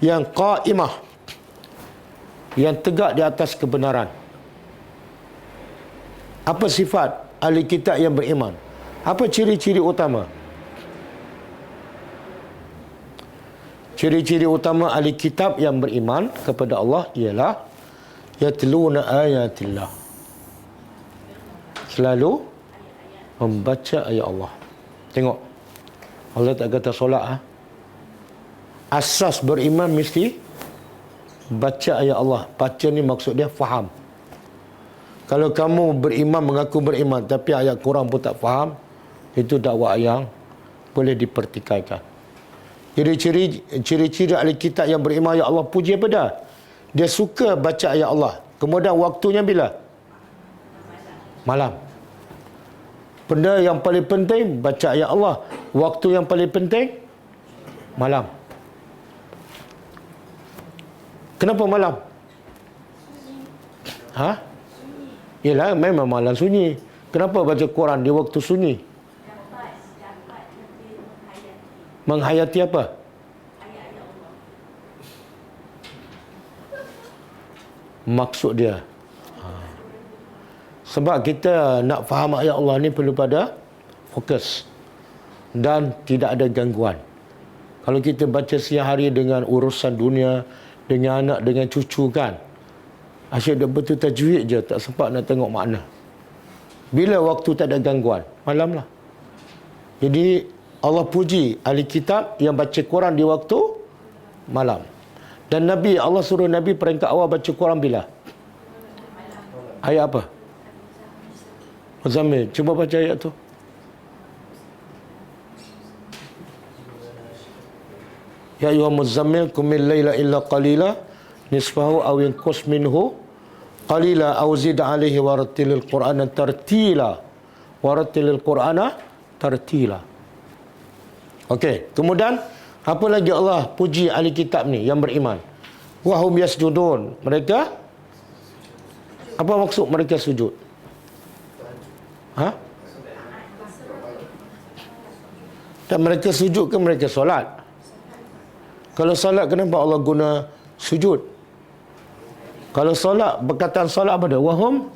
yang qaimah. Yang tegak di atas kebenaran. Apa sifat ahli kitab yang beriman? Apa ciri-ciri utama? Ciri-ciri utama ahli kitab yang beriman kepada Allah ialah yatluna ayatillah. Selalu membaca ayat Allah. Tengok. Allah tak kata solat. Asas beriman mesti baca ayat Allah. Baca ni maksud dia faham. Kalau kamu beriman, mengaku beriman, tapi ayat Quran pun tak faham, itu dakwah yang boleh dipertikaikan. Jadi ciri-ciri ahli kitab yang beriman ayat Allah, puji apa dah? Dia suka baca ayat Allah. Kemudian waktunya bila? Malam. Benda yang paling penting, baca ayat Allah. Waktu yang paling penting, malam. Kenapa malam? Yelah, memang malam sunyi. Kenapa baca Quran di waktu sunyi? maksud dia. Sebab kita nak faham ayat Allah ni perlu pada fokus dan tidak ada gangguan. Kalau kita baca siang hari dengan urusan dunia, dengan anak, dengan cucu kan, asyik dia betul tajwid je, tak sempat nak tengok makna. Bila waktu tak ada gangguan, malam lah. Jadi Allah puji ahli kitab yang baca Quran di waktu malam. Dan Nabi, Allah suruh Nabi peringkat awal baca Quran bila? Ayat apa? Muzammil, cuba baca ayat tu. Ya ayyuhal muzammil qumil laila illa qalila nisfahu aw yanqus minhu qalila aw zid alaihi warattilil qur'ana tartila. Warattilil qur'ana tartila. Okey, kemudian apa lagi Allah puji ahli kitab ni yang beriman? Wahum yasjudun. Mereka apa maksud mereka sujud? Ha? Dan mereka sujud ke mereka solat? Kalau solat, kenapa Allah guna sujud? Kalau solat, perkataan solat apa dia? Wahum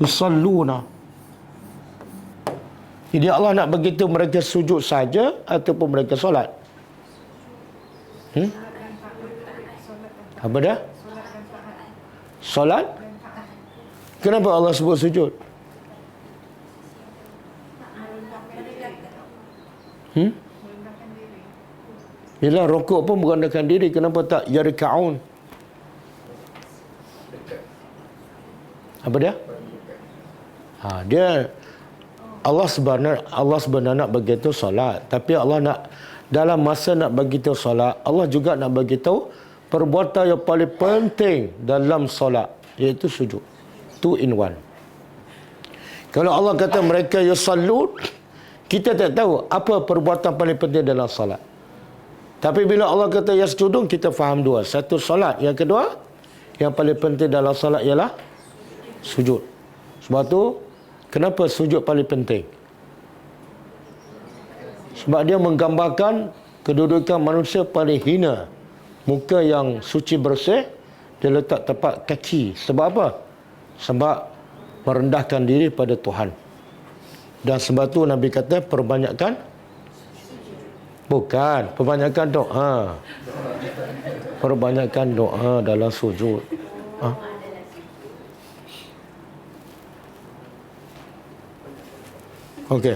yusalluna. Jadi Allah nak begitu mereka sujud saja ataupun mereka solat? Apa dah? Solat? Kenapa Allah sebut sujud? Yelah, rokok pun merendahkan diri. Kenapa tak yarka'un? Apa dia? Dia Allah sebenarnya nak beritahu solat, tapi Allah nak dalam masa nak beritahu solat, Allah juga nak beritahu perbuatan yang paling penting dalam solat, iaitu sujud. 2 in 1. Kalau Allah kata mereka yusallun, kita tak tahu apa perbuatan paling penting dalam solat. Tapi bila Allah kata yasjudun, kita faham dua. Satu solat, yang kedua yang paling penting dalam solat ialah sujud. Sebab tu kenapa sujud paling penting? Sebab dia menggambarkan kedudukan manusia paling hina. Muka yang suci bersih, dia letak tepat kaki. Sebab apa? Sebab merendahkan diri pada Tuhan. Dan sebab tu Nabi kata perbanyakkan. Bukan, perbanyakkan doa. Perbanyakkan doa dalam sujud. Okey.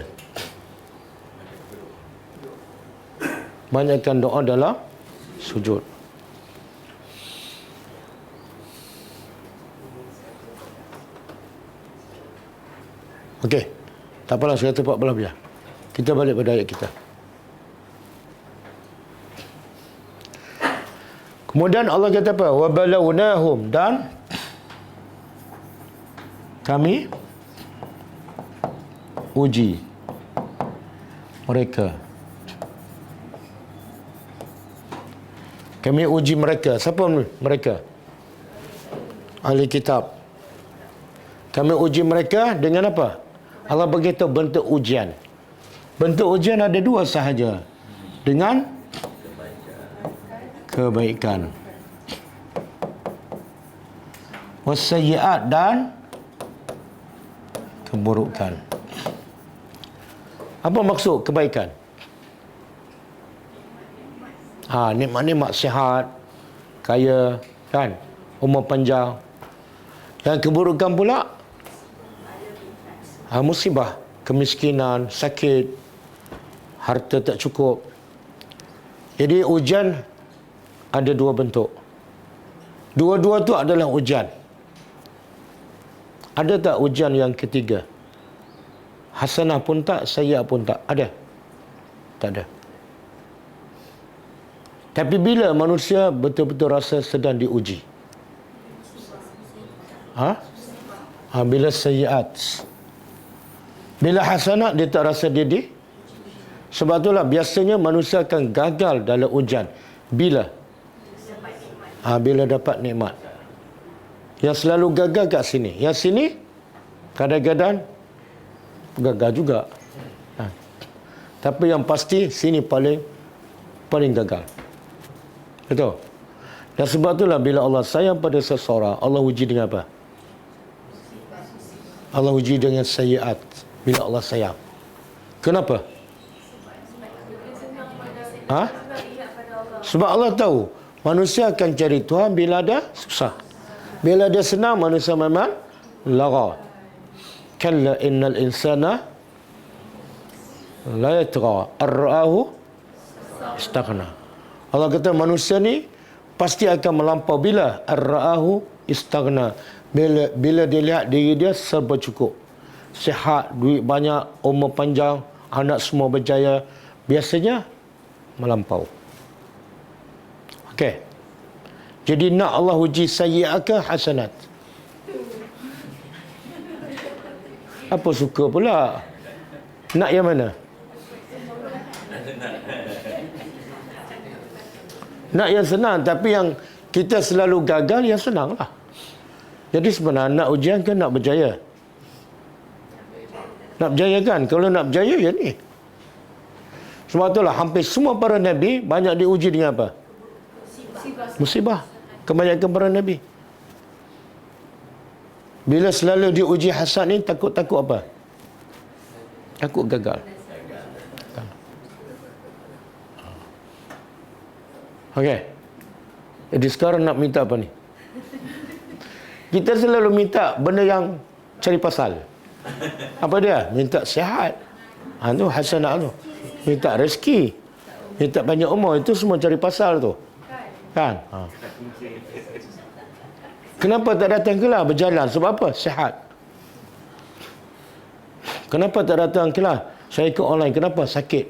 Banyakkan doa dalam sujud. Okey. Tak apalah, saya kata 14 biar. Kita balik pada ayat kita. Kemudian Allah kata apa? Wa balawnahum, dan kami uji mereka. Kami uji mereka. Siapa mereka? Ahli kitab. Kami uji mereka dengan apa? Allah beritahu bentuk ujian. Bentuk ujian ada dua sahaja. Dengan kebaikan. Wasayyi'at, dan keburukan. Apa maksud kebaikan? Nikmat-nikmat sihat, kaya, kan? Umur panjang. Yang keburukan pula musibah, kemiskinan, sakit, harta tak cukup. Jadi ujian ada dua bentuk. Dua-dua tu adalah ujian. Ada tak ujian yang ketiga? Hasanah pun tak, sayyi'ah pun tak. Ada? Tak ada. Tapi bila manusia betul-betul rasa sedang diuji? Bila sayyi'at. Bila hasanah, dia tak rasa dia di. Sebab itulah biasanya manusia akan gagal dalam ujian. Bila? Bila dapat nikmat. Yang selalu gagal kat sini. Yang sini kadang-kadang gagal juga. Tapi yang pasti sini paling gagal. Betul. Dan sebab itulah bila Allah sayang pada seseorang, Allah uji dengan apa? Allah uji dengan sayyiat bila Allah sayang. Kenapa? Ha? Sebab Allah tahu manusia akan cari Tuhan bila ada susah. Bila dia senang, manusia memang lara. Kalla innal insana la yatgha ar-ra'ahu istaghna. Allah kata manusia ni pasti akan melampau bila ar-ra'ahu istaghna. Bila dia lihat diri dia serba cukup. Sihat, duit banyak, umur panjang, anak semua berjaya, biasanya melampau. Okey. Jadi nak Allah uji sayyi'at ke hasanat? Apa suka pula? Nak yang mana? Nak yang senang, tapi yang kita selalu gagal yang senang lah. Jadi sebenarnya nak ujian ke nak berjaya? Nak berjaya kan? Kalau nak berjaya, ya ni. Sebab itulah hampir semua para Nabi banyak diuji dengan apa? Musibah. Kebanyakan para Nabi. Bila selalu diuji hasad ni, takut-takut apa? Takut gagal. Okey. Jadi sekarang nak minta apa ni? Kita selalu minta benda yang cari pasal. Apa dia? Minta sihat. Tu hasanah tu. Minta rezeki. Minta banyak umur. Itu semua cari pasal tu. Kan? Kenapa tak datang kelas berjalan? Sebab apa? Sihat. Kenapa tak datang kelas? Saya ikut online. Kenapa? Sakit.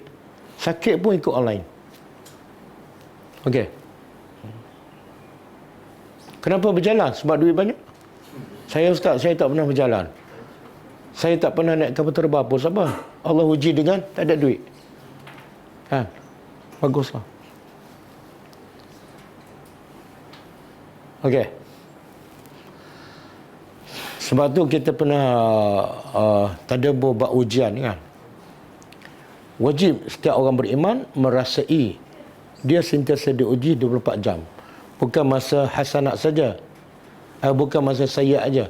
Sakit pun ikut online. Okey. Kenapa berjalan? Sebab duit banyak. Saya ustaz, saya tak pernah berjalan. Saya tak pernah naik kapal terbang apa. Sebab Allah uji dengan tak ada duit. Kan? Baguslah. Okey. Sebab tu kita pernah tadabbur bab ujian kan. Wajib setiap orang beriman merasai dia sentiasa diuji 24 jam. Bukan masa hasanat saja. Bukan masa sayyiat aja.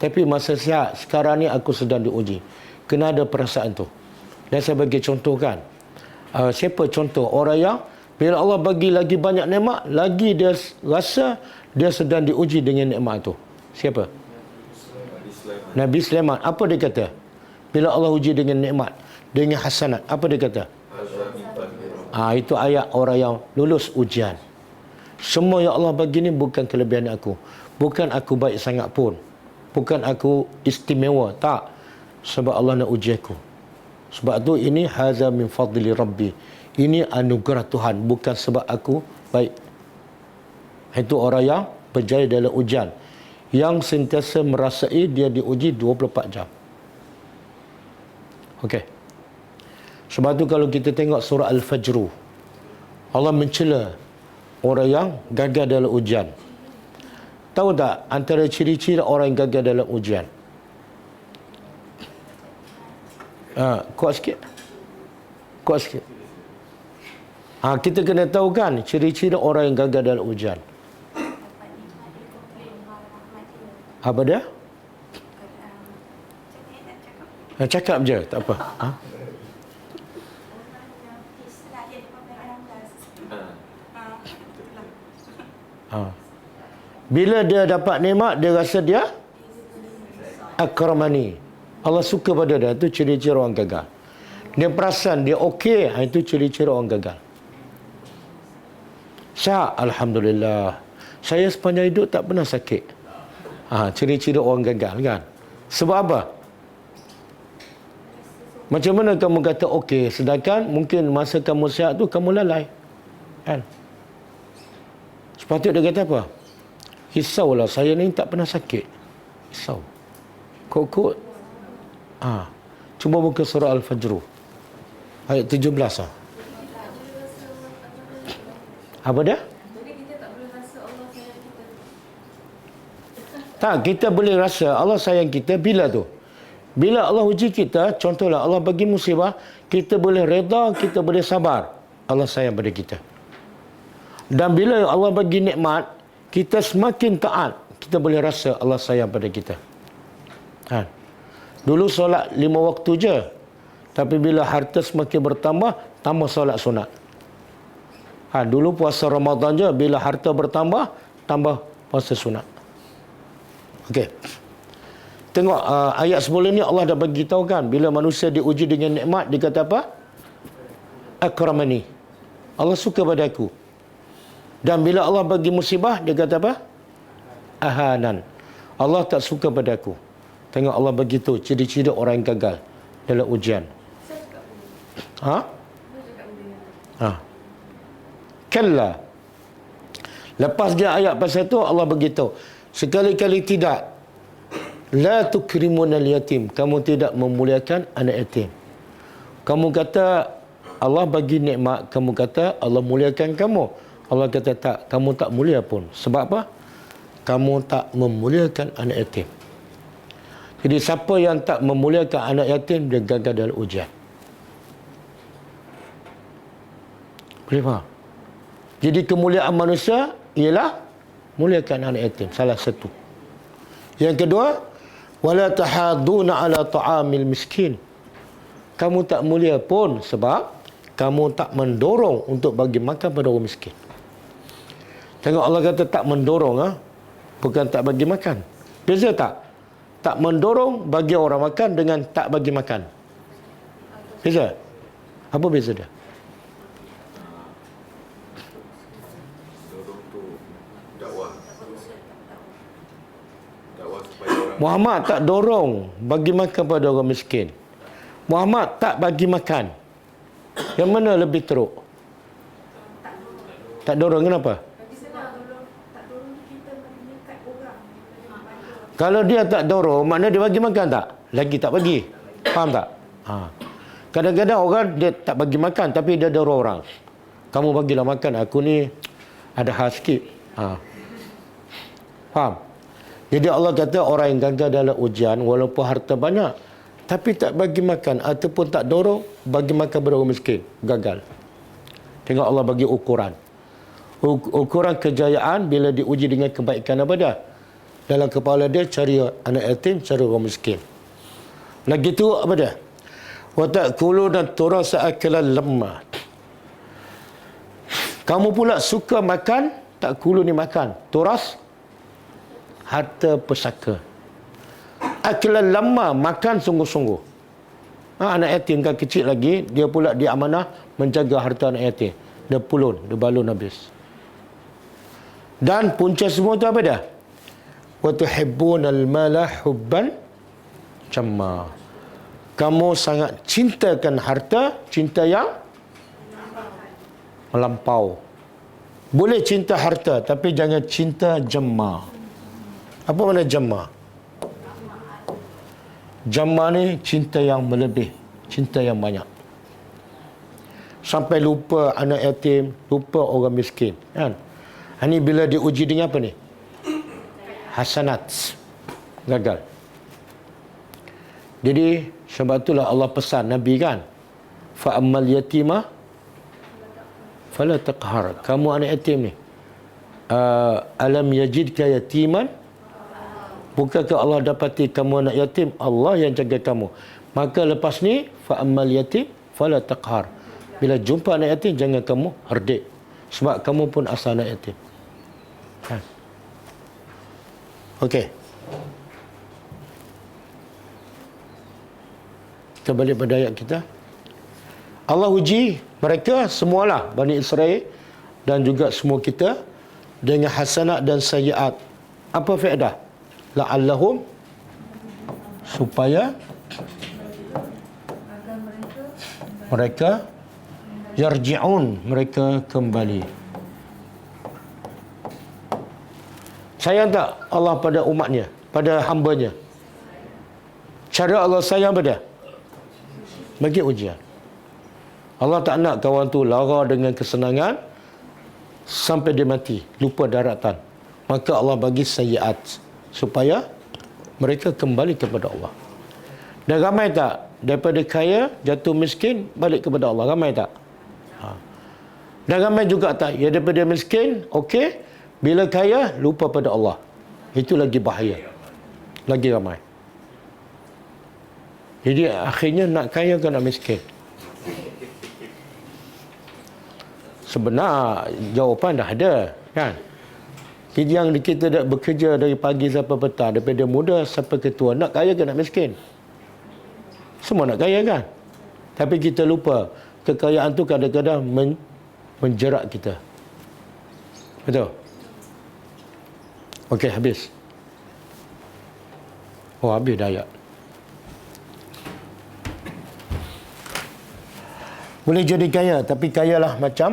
Tapi masa sihat, sekarang ni aku sedang diuji. Kena ada perasaan tu. Dan saya bagi contoh kan. Siapa contoh? Orang yang bila Allah bagi lagi banyak nikmat, lagi dia rasa dia sedang diuji dengan nikmat tu. Siapa? Nabi Sulaiman. Apa dia kata? Bila Allah uji dengan nikmat, dengan hasanat, apa dia kata? Itu ayat orang yang lulus ujian. Semua yang Allah bagi ni bukan kelebihan aku. Bukan aku baik sangat pun. Bukan aku istimewa. Tak. Sebab Allah nak uji aku. Sebab tu ini haza min fadli rabbi. Ini anugerah Tuhan. Bukan sebab aku baik. Itu orang yang berjaya dalam ujian. Yang sentiasa merasai dia diuji 24 jam. Okey. Sebab tu kalau kita tengok surah Al-Fajr, Allah mencela orang yang gagal dalam ujian. Tahu tak antara ciri-ciri orang yang gagal dalam ujian? Kuat sikit. Kuat sikit. Kita kena tahu kan ciri-ciri orang yang gagal dalam ujian. Apa dia? Cakap je, tak apa. Bila dia dapat nikmat, dia rasa dia akramani. Allah suka pada dia. Itu ciri-ciri orang gagal. Dia perasan dia okey, itu ciri-ciri orang gagal. Alhamdulillah. Saya sepanjang hidup tak pernah sakit. Ciri-ciri orang gagal kan. Sebab apa? Macam mana kamu kata okey, sedangkan mungkin masa kamu sihat tu kamu lalai. Kan? Sepatutnya dia kata apa? Risaulah, saya ni tak pernah sakit. Risau. Kok. Cuba buka surah Al-Fajr. Ayat 17. Apa dia? Tak, kita boleh rasa Allah sayang kita bila tu? Bila Allah uji kita, contohlah Allah bagi musibah, kita boleh reda, kita boleh sabar. Allah sayang pada kita. Dan bila Allah bagi nikmat, kita semakin taat, kita boleh rasa Allah sayang pada kita. Dulu solat 5 waktu je. Tapi bila harta semakin bertambah, tambah solat sunat. Dulu puasa Ramadan je, bila harta bertambah, tambah puasa sunat. Okey. Tengok ayat sebelum ni Allah dah bagi tahu kan, bila manusia diuji dengan nikmat, dia kata apa? Akramani. Allah suka pada aku. Dan bila Allah bagi musibah, dia kata apa? Ahanan. Allah tak suka pada aku. Tengok Allah bagi tahu ciri-ciri orang yang gagal dalam ujian. Kalla. Lepas dia ayat pasal tu, Allah beritahu, sekali-kali tidak, la tukrimunal yatim, kamu tidak memuliakan anak yatim. Kamu kata Allah bagi nikmat, kamu kata Allah muliakan kamu. Allah kata tak, kamu tak mulia pun. Sebab apa? Kamu tak memuliakan anak yatim. Jadi siapa yang tak memuliakan anak yatim, dia gagal dalam ujian. Boleh faham? Jadi kemuliaan manusia ialah muliakan anak yatim, salah satu. Yang kedua, wala tahaduna ala ta'amil miskin. Kamu tak mulia pun sebab kamu tak mendorong untuk bagi makan pada orang miskin. Tengok Allah kata tak mendorong, bukan tak bagi makan. Beza tak? Tak mendorong bagi orang makan dengan tak bagi makan. Beza? Apa beza dia? Muhammad tak dorong bagi makan pada orang miskin. Muhammad tak bagi makan. Yang mana lebih teruk? Tak dorong, kenapa? Kalau dia tak dorong, maknanya dia bagi makan tak? Lagi tak bagi. Faham tak? Kadang-kadang orang dia tak bagi makan, tapi dia dorong orang. Kamu bagilah makan, aku ni ada hal sikit. Faham? Jadi Allah kata orang yang gagal dalam ujian, walaupun harta banyak, tapi tak bagi makan ataupun tak dorong bagi makan kepada orang miskin, gagal. Tengok Allah bagi ukuran. Ukuran kejayaan bila diuji dengan kebaikan apa dia? Dalam kepala dia cari anak yatim, cari orang miskin. Lagi tu apa dia? Wa ta'kuluna turasa akalan lamma. Kamu pula suka makan, ta'kulu ni makan. Turas, harta pusaka. Akalan lamma, makan sungguh-sungguh. Anak yatim kan kecil lagi, dia pula diamanah menjaga harta anak yatim. Dia pulun, dia balun habis. Dan punca semua tu apa dia? Wa tuhibbunal mala hubban jamma. Kamu sangat cintakan harta, cinta yang melampau. Boleh cinta harta, tapi jangan cinta jamma. Apa makna jamma? Jamma ni cinta yang melebih, cinta yang banyak. Sampai lupa anak yatim, lupa orang miskin. Kan? Ini bila diuji dengan apa ni? Hasanat. Gagal. Jadi sebab itulah Allah pesan Nabi kan, fa ammal yatima fala taqhar. Kamu anak yatim ni, alam yajidka yatiman, bukankah Allah dapati kamu anak yatim? Allah yang jaga kamu. Maka lepas ni fa ammal yatim fala taqhar. Bila jumpa anak yatim, jangan kamu herdik, sebab kamu pun asal anak yatim. Okey. Kita balik pada ayat kita. Allah uji mereka semualah, Bani Israel dan juga semua kita, dengan hasanat dan sayyiat. Apa faedah? La'allahum, supaya mereka yarji'un, mereka kembali. Sayang tak Allah pada umatnya, pada hambanya? Cara Allah sayang pada? Bagi ujian. Allah tak nak kawan tu lara dengan kesenangan sampai dia mati, lupa daratan. Maka Allah bagi sayyiat supaya mereka kembali kepada Allah. Dan ramai tak daripada kaya jatuh miskin balik kepada Allah? Ramai tak? Dan ramai juga tak. Ya daripada miskin, okey. Bila kaya, lupa pada Allah. Itu lagi bahaya. Lagi ramai. Jadi akhirnya nak kaya ke nak miskin? Sebenar jawapan dah ada, kan? Jadi yang kita dah bekerja dari pagi sampai petang, daripada muda sampai ke tua, nak kaya ke nak miskin? Semua nak kaya, kan? Tapi kita lupa, kekayaan tu kadang-kadang menjerat kita. Betul? Okey, habis. Oh, habis dah ayat. Boleh jadi kaya, tapi kayalah macam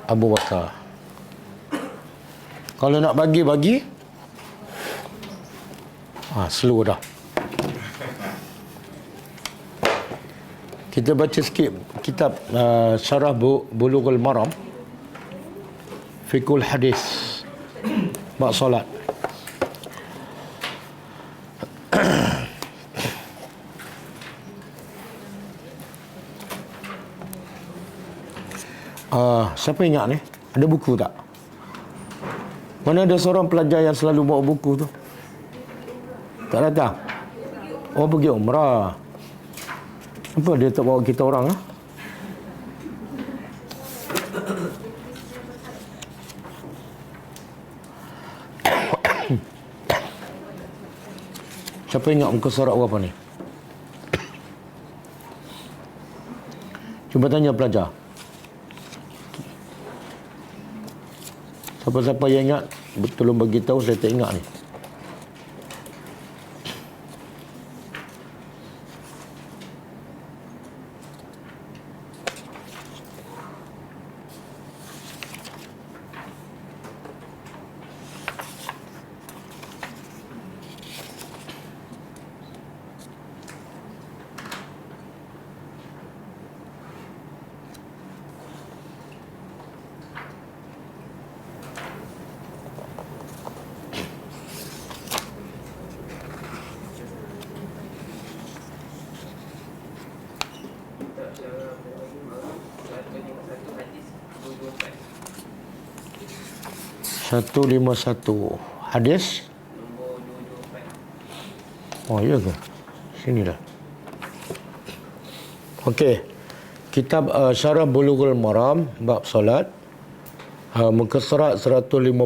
Abu Bakar. Kalau nak bagi-bagi, slow dah. Kita baca sikit kitab Syarah Bulughul Maram, Fiqhul Hadis, bab solat. Siapa ingat ni? Ada buku tak? Mana ada seorang pelajar yang selalu bawa buku tu? Tak datang? Oh, pergi umrah. Apa dia tak bawa kita orang? Siapa ingat muka surat berapa ni? Cuba tanya pelajar. Siapa-siapa yang ingat, tolong bagi tahu, saya tak ingat ni. Satu 151 hadis. Oh, ya ke? Sini dah. Okey. Kitab Syarah Bulughul Maram bab solat, muka surat 151,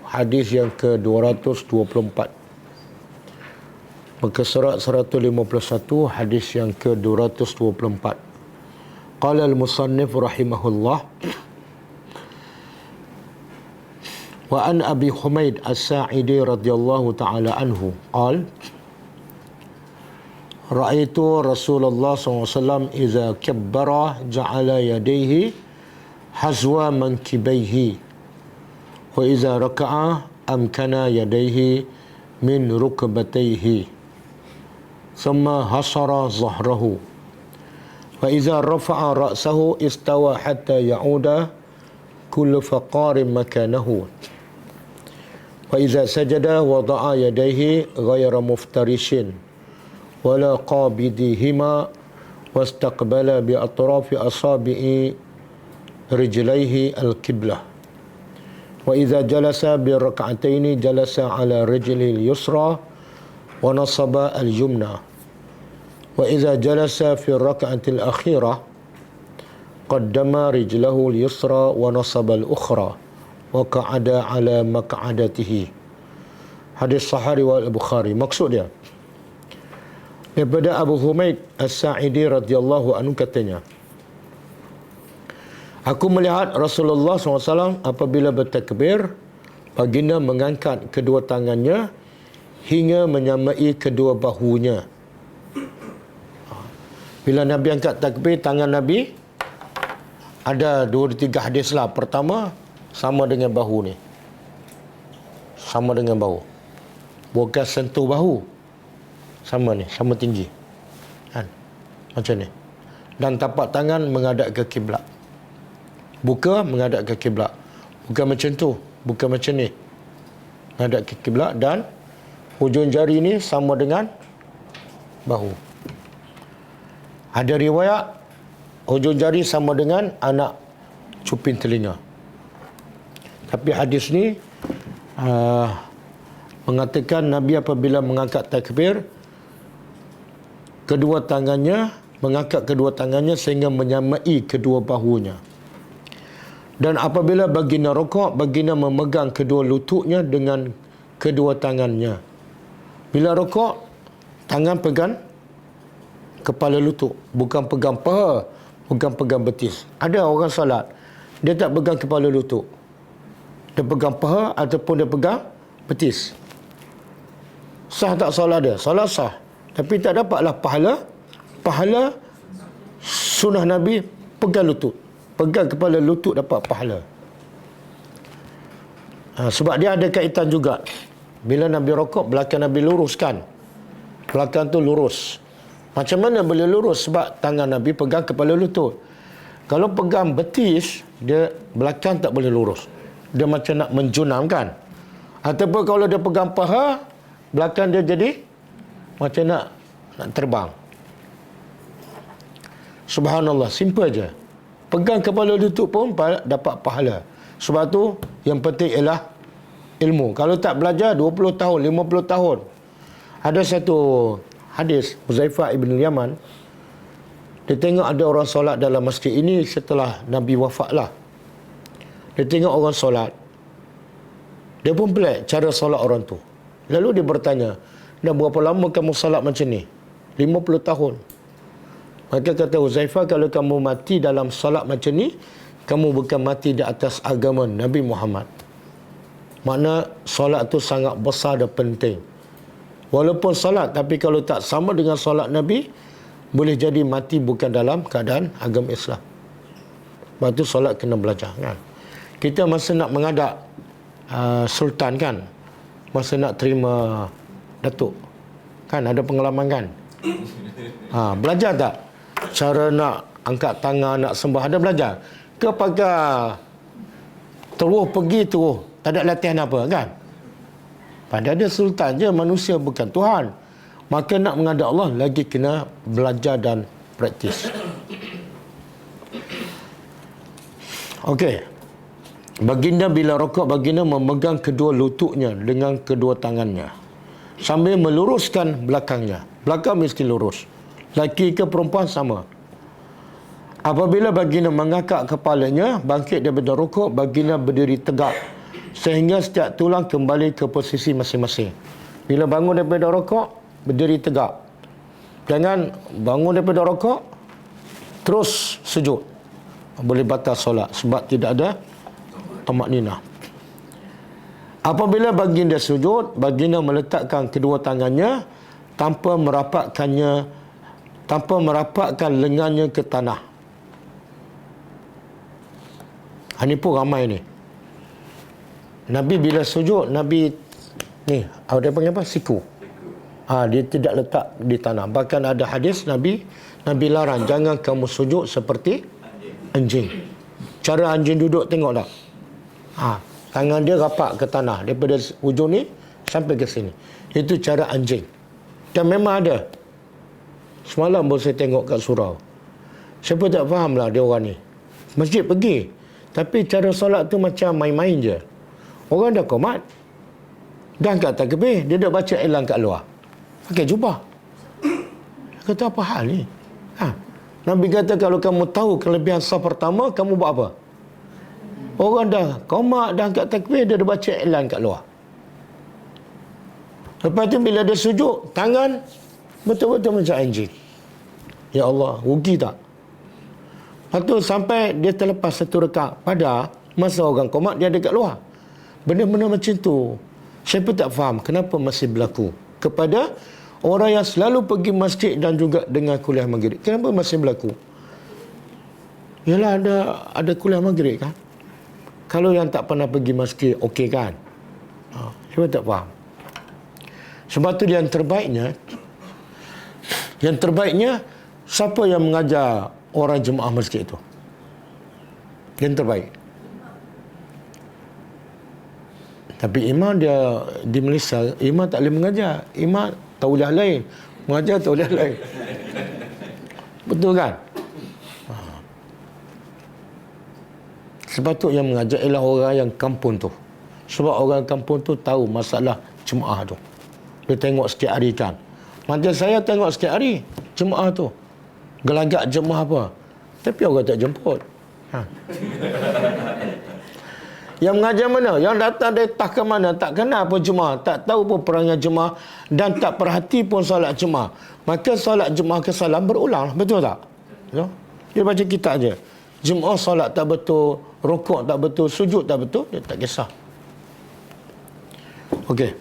hadis yang ke-224. Muka surat 151, hadis yang ke-224. Qala al-musannif rahimahullah, wa an Abi Humaid As-Sa'idi radhiyallahu ta'ala anhu qala ra'aitu Rasulullah SAW idza kabbara ja'ala yadayhi hazwa mankibaihi wa idza raka'a amkana yadayhi min rukbatayhi thumma hasara zahrahu wa idza rafa'a ra'sahu istawa hatta ya'uda kullu faqarin makanahu wa idza sajada wada'a yadayhi ghayra muftarishin wala qabidihima wastaqbala bi atrafi asabi'i rijlaihi al-qiblah wa idza jalasa bi rak'ataini jalasa ala rijli al-yusra wa nasaba al-yumna wa idza jalasa fi ar-rak'ati al-akhirah qaddama rijlahu al-yusra wa nasaba al-ukhra wa qa'ada ala maq'adatihi. Hadis sahih riwayat Bukhari. Maksud dia, daripada Abu Humaid As-Sa'idi radhiyallahu anhu katanya, aku melihat Rasulullah SAW apabila bertakbir, baginda mengangkat kedua tangannya hingga menyamai kedua bahunya. Bila Nabi angkat takbir, tangan Nabi ada 2-3 hadis lah. Pertama, sama dengan bahu ni. Sama dengan bahu. Bukan sentuh bahu. Sama ni, sama tinggi. Kan? Macam ni. Dan tapak tangan menghadap ke kiblat. Buka menghadap ke kiblat. Bukan macam tu, bukan macam ni. Menghadap ke kiblat dan hujung jari ni sama dengan bahu. Ada riwayat Hujung jari sama dengan anak cuping telinga. Tapi hadis ni mengatakan Nabi apabila mengangkat takbir, mengangkat kedua tangannya sehingga menyamai kedua bahunya. Dan apabila baginda rukuk, baginda memegang kedua lututnya dengan kedua tangannya. Bila rukuk, tangan pegang kepala lutut, bukan pegang paha, bukan pegang betis. Ada orang salat, dia tak pegang kepala lutut, dia pegang paha ataupun dia pegang betis. Sah tak solat dia? Solat sah, tapi tak dapatlah pahala sunnah Nabi pegang lutut. Pegang kepala lutut dapat pahala. Sebab dia ada kaitan juga. Bila Nabi rokok, belakang Nabi luruskan. Belakang tu lurus. Macam mana boleh lurus? Sebab tangan Nabi pegang kepala lutut. Kalau pegang betis, dia belakang tak boleh lurus. Dia macam nak menjunam kan. Ataupun kalau dia pegang paha, belakang dia jadi macam nak terbang. Subhanallah, simple aja. Pegang kepala lutut pun dapat pahala. Sebab tu yang penting ialah ilmu. Kalau tak belajar 20 tahun, 50 tahun. Ada satu hadis Huzaifah ibn Yaman, dia tengok ada orang solat dalam masjid ini setelah Nabi wafat lah. Dia tengok orang solat, dia pun pelik cara solat orang tu. Lalu dia bertanya, dah berapa lama kamu solat macam ni? 50 tahun. Maka kata Huzaifah, kalau kamu mati dalam solat macam ni, kamu bukan mati di atas agama Nabi Muhammad. Makna solat tu sangat besar dan penting. Walaupun solat, tapi kalau tak sama dengan solat Nabi, boleh jadi mati bukan dalam keadaan agama Islam. Sebab tu solat kena belajar kan. Kita masa nak menghadap Sultan kan, masa nak terima Datuk kan, ada pengalaman kan. Belajar tak cara nak angkat tangan, nak sembah? Ada belajar ke pakai terus pergi terus, tak ada latihan apa kan? Padahal dia sultan je, manusia bukan Tuhan. Maka nak menghadap Allah lagi kena belajar dan praktis. Okey. Baginda bila rukuk, baginda memegang kedua lututnya dengan kedua tangannya sambil meluruskan belakangnya. Belakang mesti lurus. Laki ke perempuan sama. Apabila baginda mengangkat kepalanya, bangkit daripada rukuk, baginda berdiri tegak sehingga setiap tulang kembali ke posisi masing-masing. Bila bangun daripada rukuk, berdiri tegak. Jangan bangun daripada rukuk terus sujud. Boleh batal solat sebab tidak ada tamakninah. Apabila baginda sujud, baginda meletakkan kedua tangannya tanpa merapatkan lengannya ke tanah. Ini pun ramai ni. Nabi bila sujud, Nabi ni, dia panggil apa? Siku. Dia tidak letak di tanah. Bahkan ada hadis Nabi larang, jangan kamu sujud seperti anjing. Cara anjing duduk tengok tak? Tangan dia rapat ke tanah daripada ujung ni sampai ke sini. Itu cara anjing. Dan memang ada. Semalam baru saya tengok kat surau. Siapa tak faham lah dia orang ni. Masjid pergi, tapi cara solat tu macam main-main je. Orang dah qomat, dah angkat takbir, dia dah baca elang kat luar, pakai jubah. Kata apa hal ni? Nabi kata kalau kamu tahu kelebihan saf pertama, kamu buat apa? Orang dah qomat, dah angkat takbir, dia dah baca elang kat luar. Lepas tu bila dia sujud, tangan betul-betul macam anjing. Ya Allah, rugi tak? Lepas tu sampai dia terlepas satu rekat. Pada masa orang qomat, dia ada kat luar. Benda-benda macam tu, siapa tak faham kenapa masih berlaku kepada orang yang selalu pergi masjid dan juga dengar kuliah maghrib. Kenapa masih berlaku? Yalah, ada kuliah maghrib kan. Kalau yang tak pernah pergi masjid, okey kan? Siapa tak faham? Sebab tu yang terbaiknya siapa yang mengajar orang jemaah masjid itu? Yang terbaik. Tapi imam dia di Malaysia, imam tak boleh mengajar. Imam tauliah lain, mengajar tauliah lain. Betul kan? Sepatutnya yang mengajar ialah orang yang kampung tu. Sebab orang kampung tu tahu masalah jemaah tu. Dia tengok sikit hari kan. Macam saya tengok sikit hari jemaah tu. Gelagak jemaah apa. Tapi orang tak jemput. Ha. Yang mengajar mana? Yang datang dari tak ke mana? Tak kenal pun jemaah. Tak tahu pun perangai jemaah. Dan tak perhati pun solat jemaah. Maka solat jemaah ke salam berulang. Betul tak? Ya? Dia baca kitab je. Jemaah solat tak betul. Rukuk tak betul. Sujud tak betul. Dia tak kisah. Okey.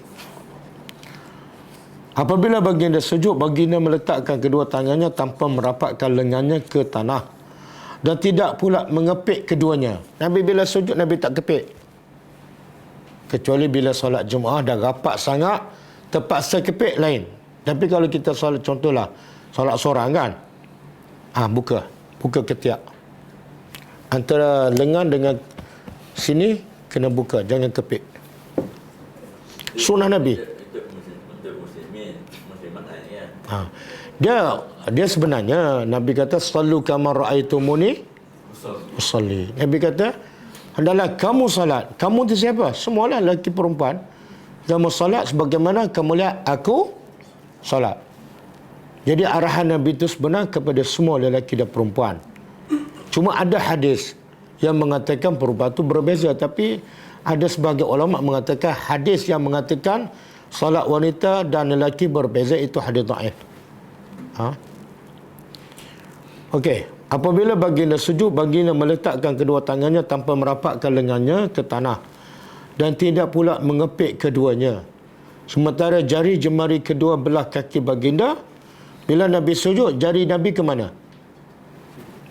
Apabila baginda sujud, baginda meletakkan kedua tangannya tanpa merapatkan lengannya ke tanah. Dan tidak pula mengepit keduanya. Nabi bila sujud, Nabi tak kepit. Kecuali bila solat Jumaat dah rapat sangat, terpaksa kepit lain. Tapi kalau kita solat, contohlah, solat seorang kan, buka ketiak. Antara lengan dengan sini, kena buka, jangan kepit. Sunnah Nabi. Dia sebenarnya Nabi kata sallu kama raaitumuni usalli. Nabi kata hendaklah kamu salat. Kamu tu siapa? Semualah lelaki perempuan. Kamu salat sebagaimana kamu lihat aku salat. Jadi arahan Nabi itu sebenar kepada semua lelaki dan perempuan. Cuma ada hadis yang mengatakan perempuan itu berbeza, tapi ada sebahagian ulama mengatakan hadis yang mengatakan salat wanita dan lelaki berbeza itu hadis dhaif. Okey, apabila baginda sujud, baginda meletakkan kedua tangannya tanpa merapatkan lengannya ke tanah dan tidak pula mengepit keduanya. Sementara jari jemari kedua belah kaki baginda, bila Nabi sujud, jari Nabi ke mana?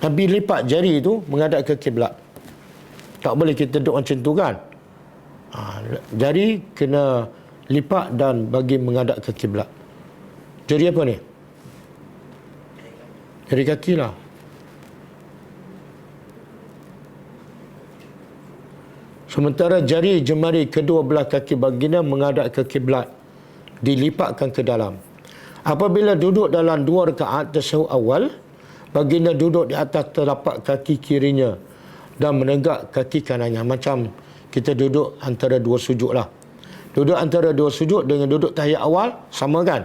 Nabi lipat jari itu menghadap ke kiblat. Tak boleh kita duduk macam tu kan? Jari kena lipat dan bagi menghadap ke kiblat. Jari apa ni? Jari kaki lah. Sementara jari jemari kedua belah kaki baginda menghadap ke kiblat, dilipatkan ke dalam. Apabila duduk dalam 2 rakaat tasyahud awal, baginda duduk di atas telapak kaki kirinya dan menegak kaki kanannya. Macam kita duduk antara dua sujud lah. Duduk antara dua sujud dengan duduk tahiyat awal sama kan?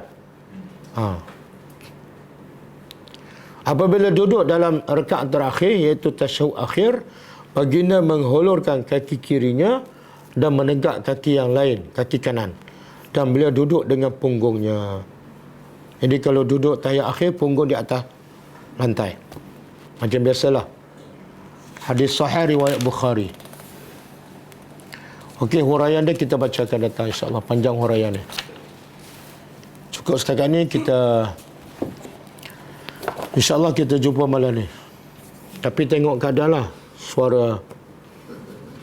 Apabila duduk dalam rakaat terakhir, iaitu tasyahud akhir, baginda menghulurkan kaki kirinya dan menegak kaki yang lain, kaki kanan. Dan beliau duduk dengan punggungnya. Jadi kalau duduk tahiyat akhir, punggung di atas lantai. Macam biasalah. Hadis sahih riwayat Bukhari. Okey, huraian dia kita bacakan datang insya-Allah, panjang huraian dia. Cukup setakat ni kita insya-Allah kita jumpa malam ni. Tapi tengok keadaan lah. Suara,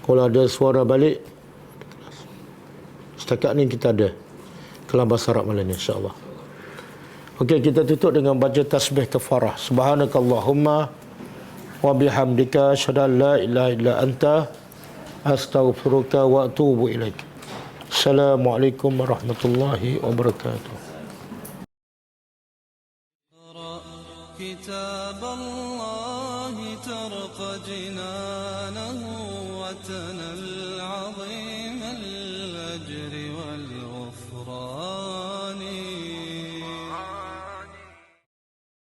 kalau ada suara balik, setakat ni kita ada kelam bahasa Arab malam ni insya-Allah. Okey, kita tutup dengan baca tasbih kafarah. Subhanakallahumma wa bihamdika asyhadu an la ilaha illa anta astaghfiruka wa atubu ilaik. Assalamualaikum warahmatullahi wabarakatuh. كتاب الله ترق جنانه وتنل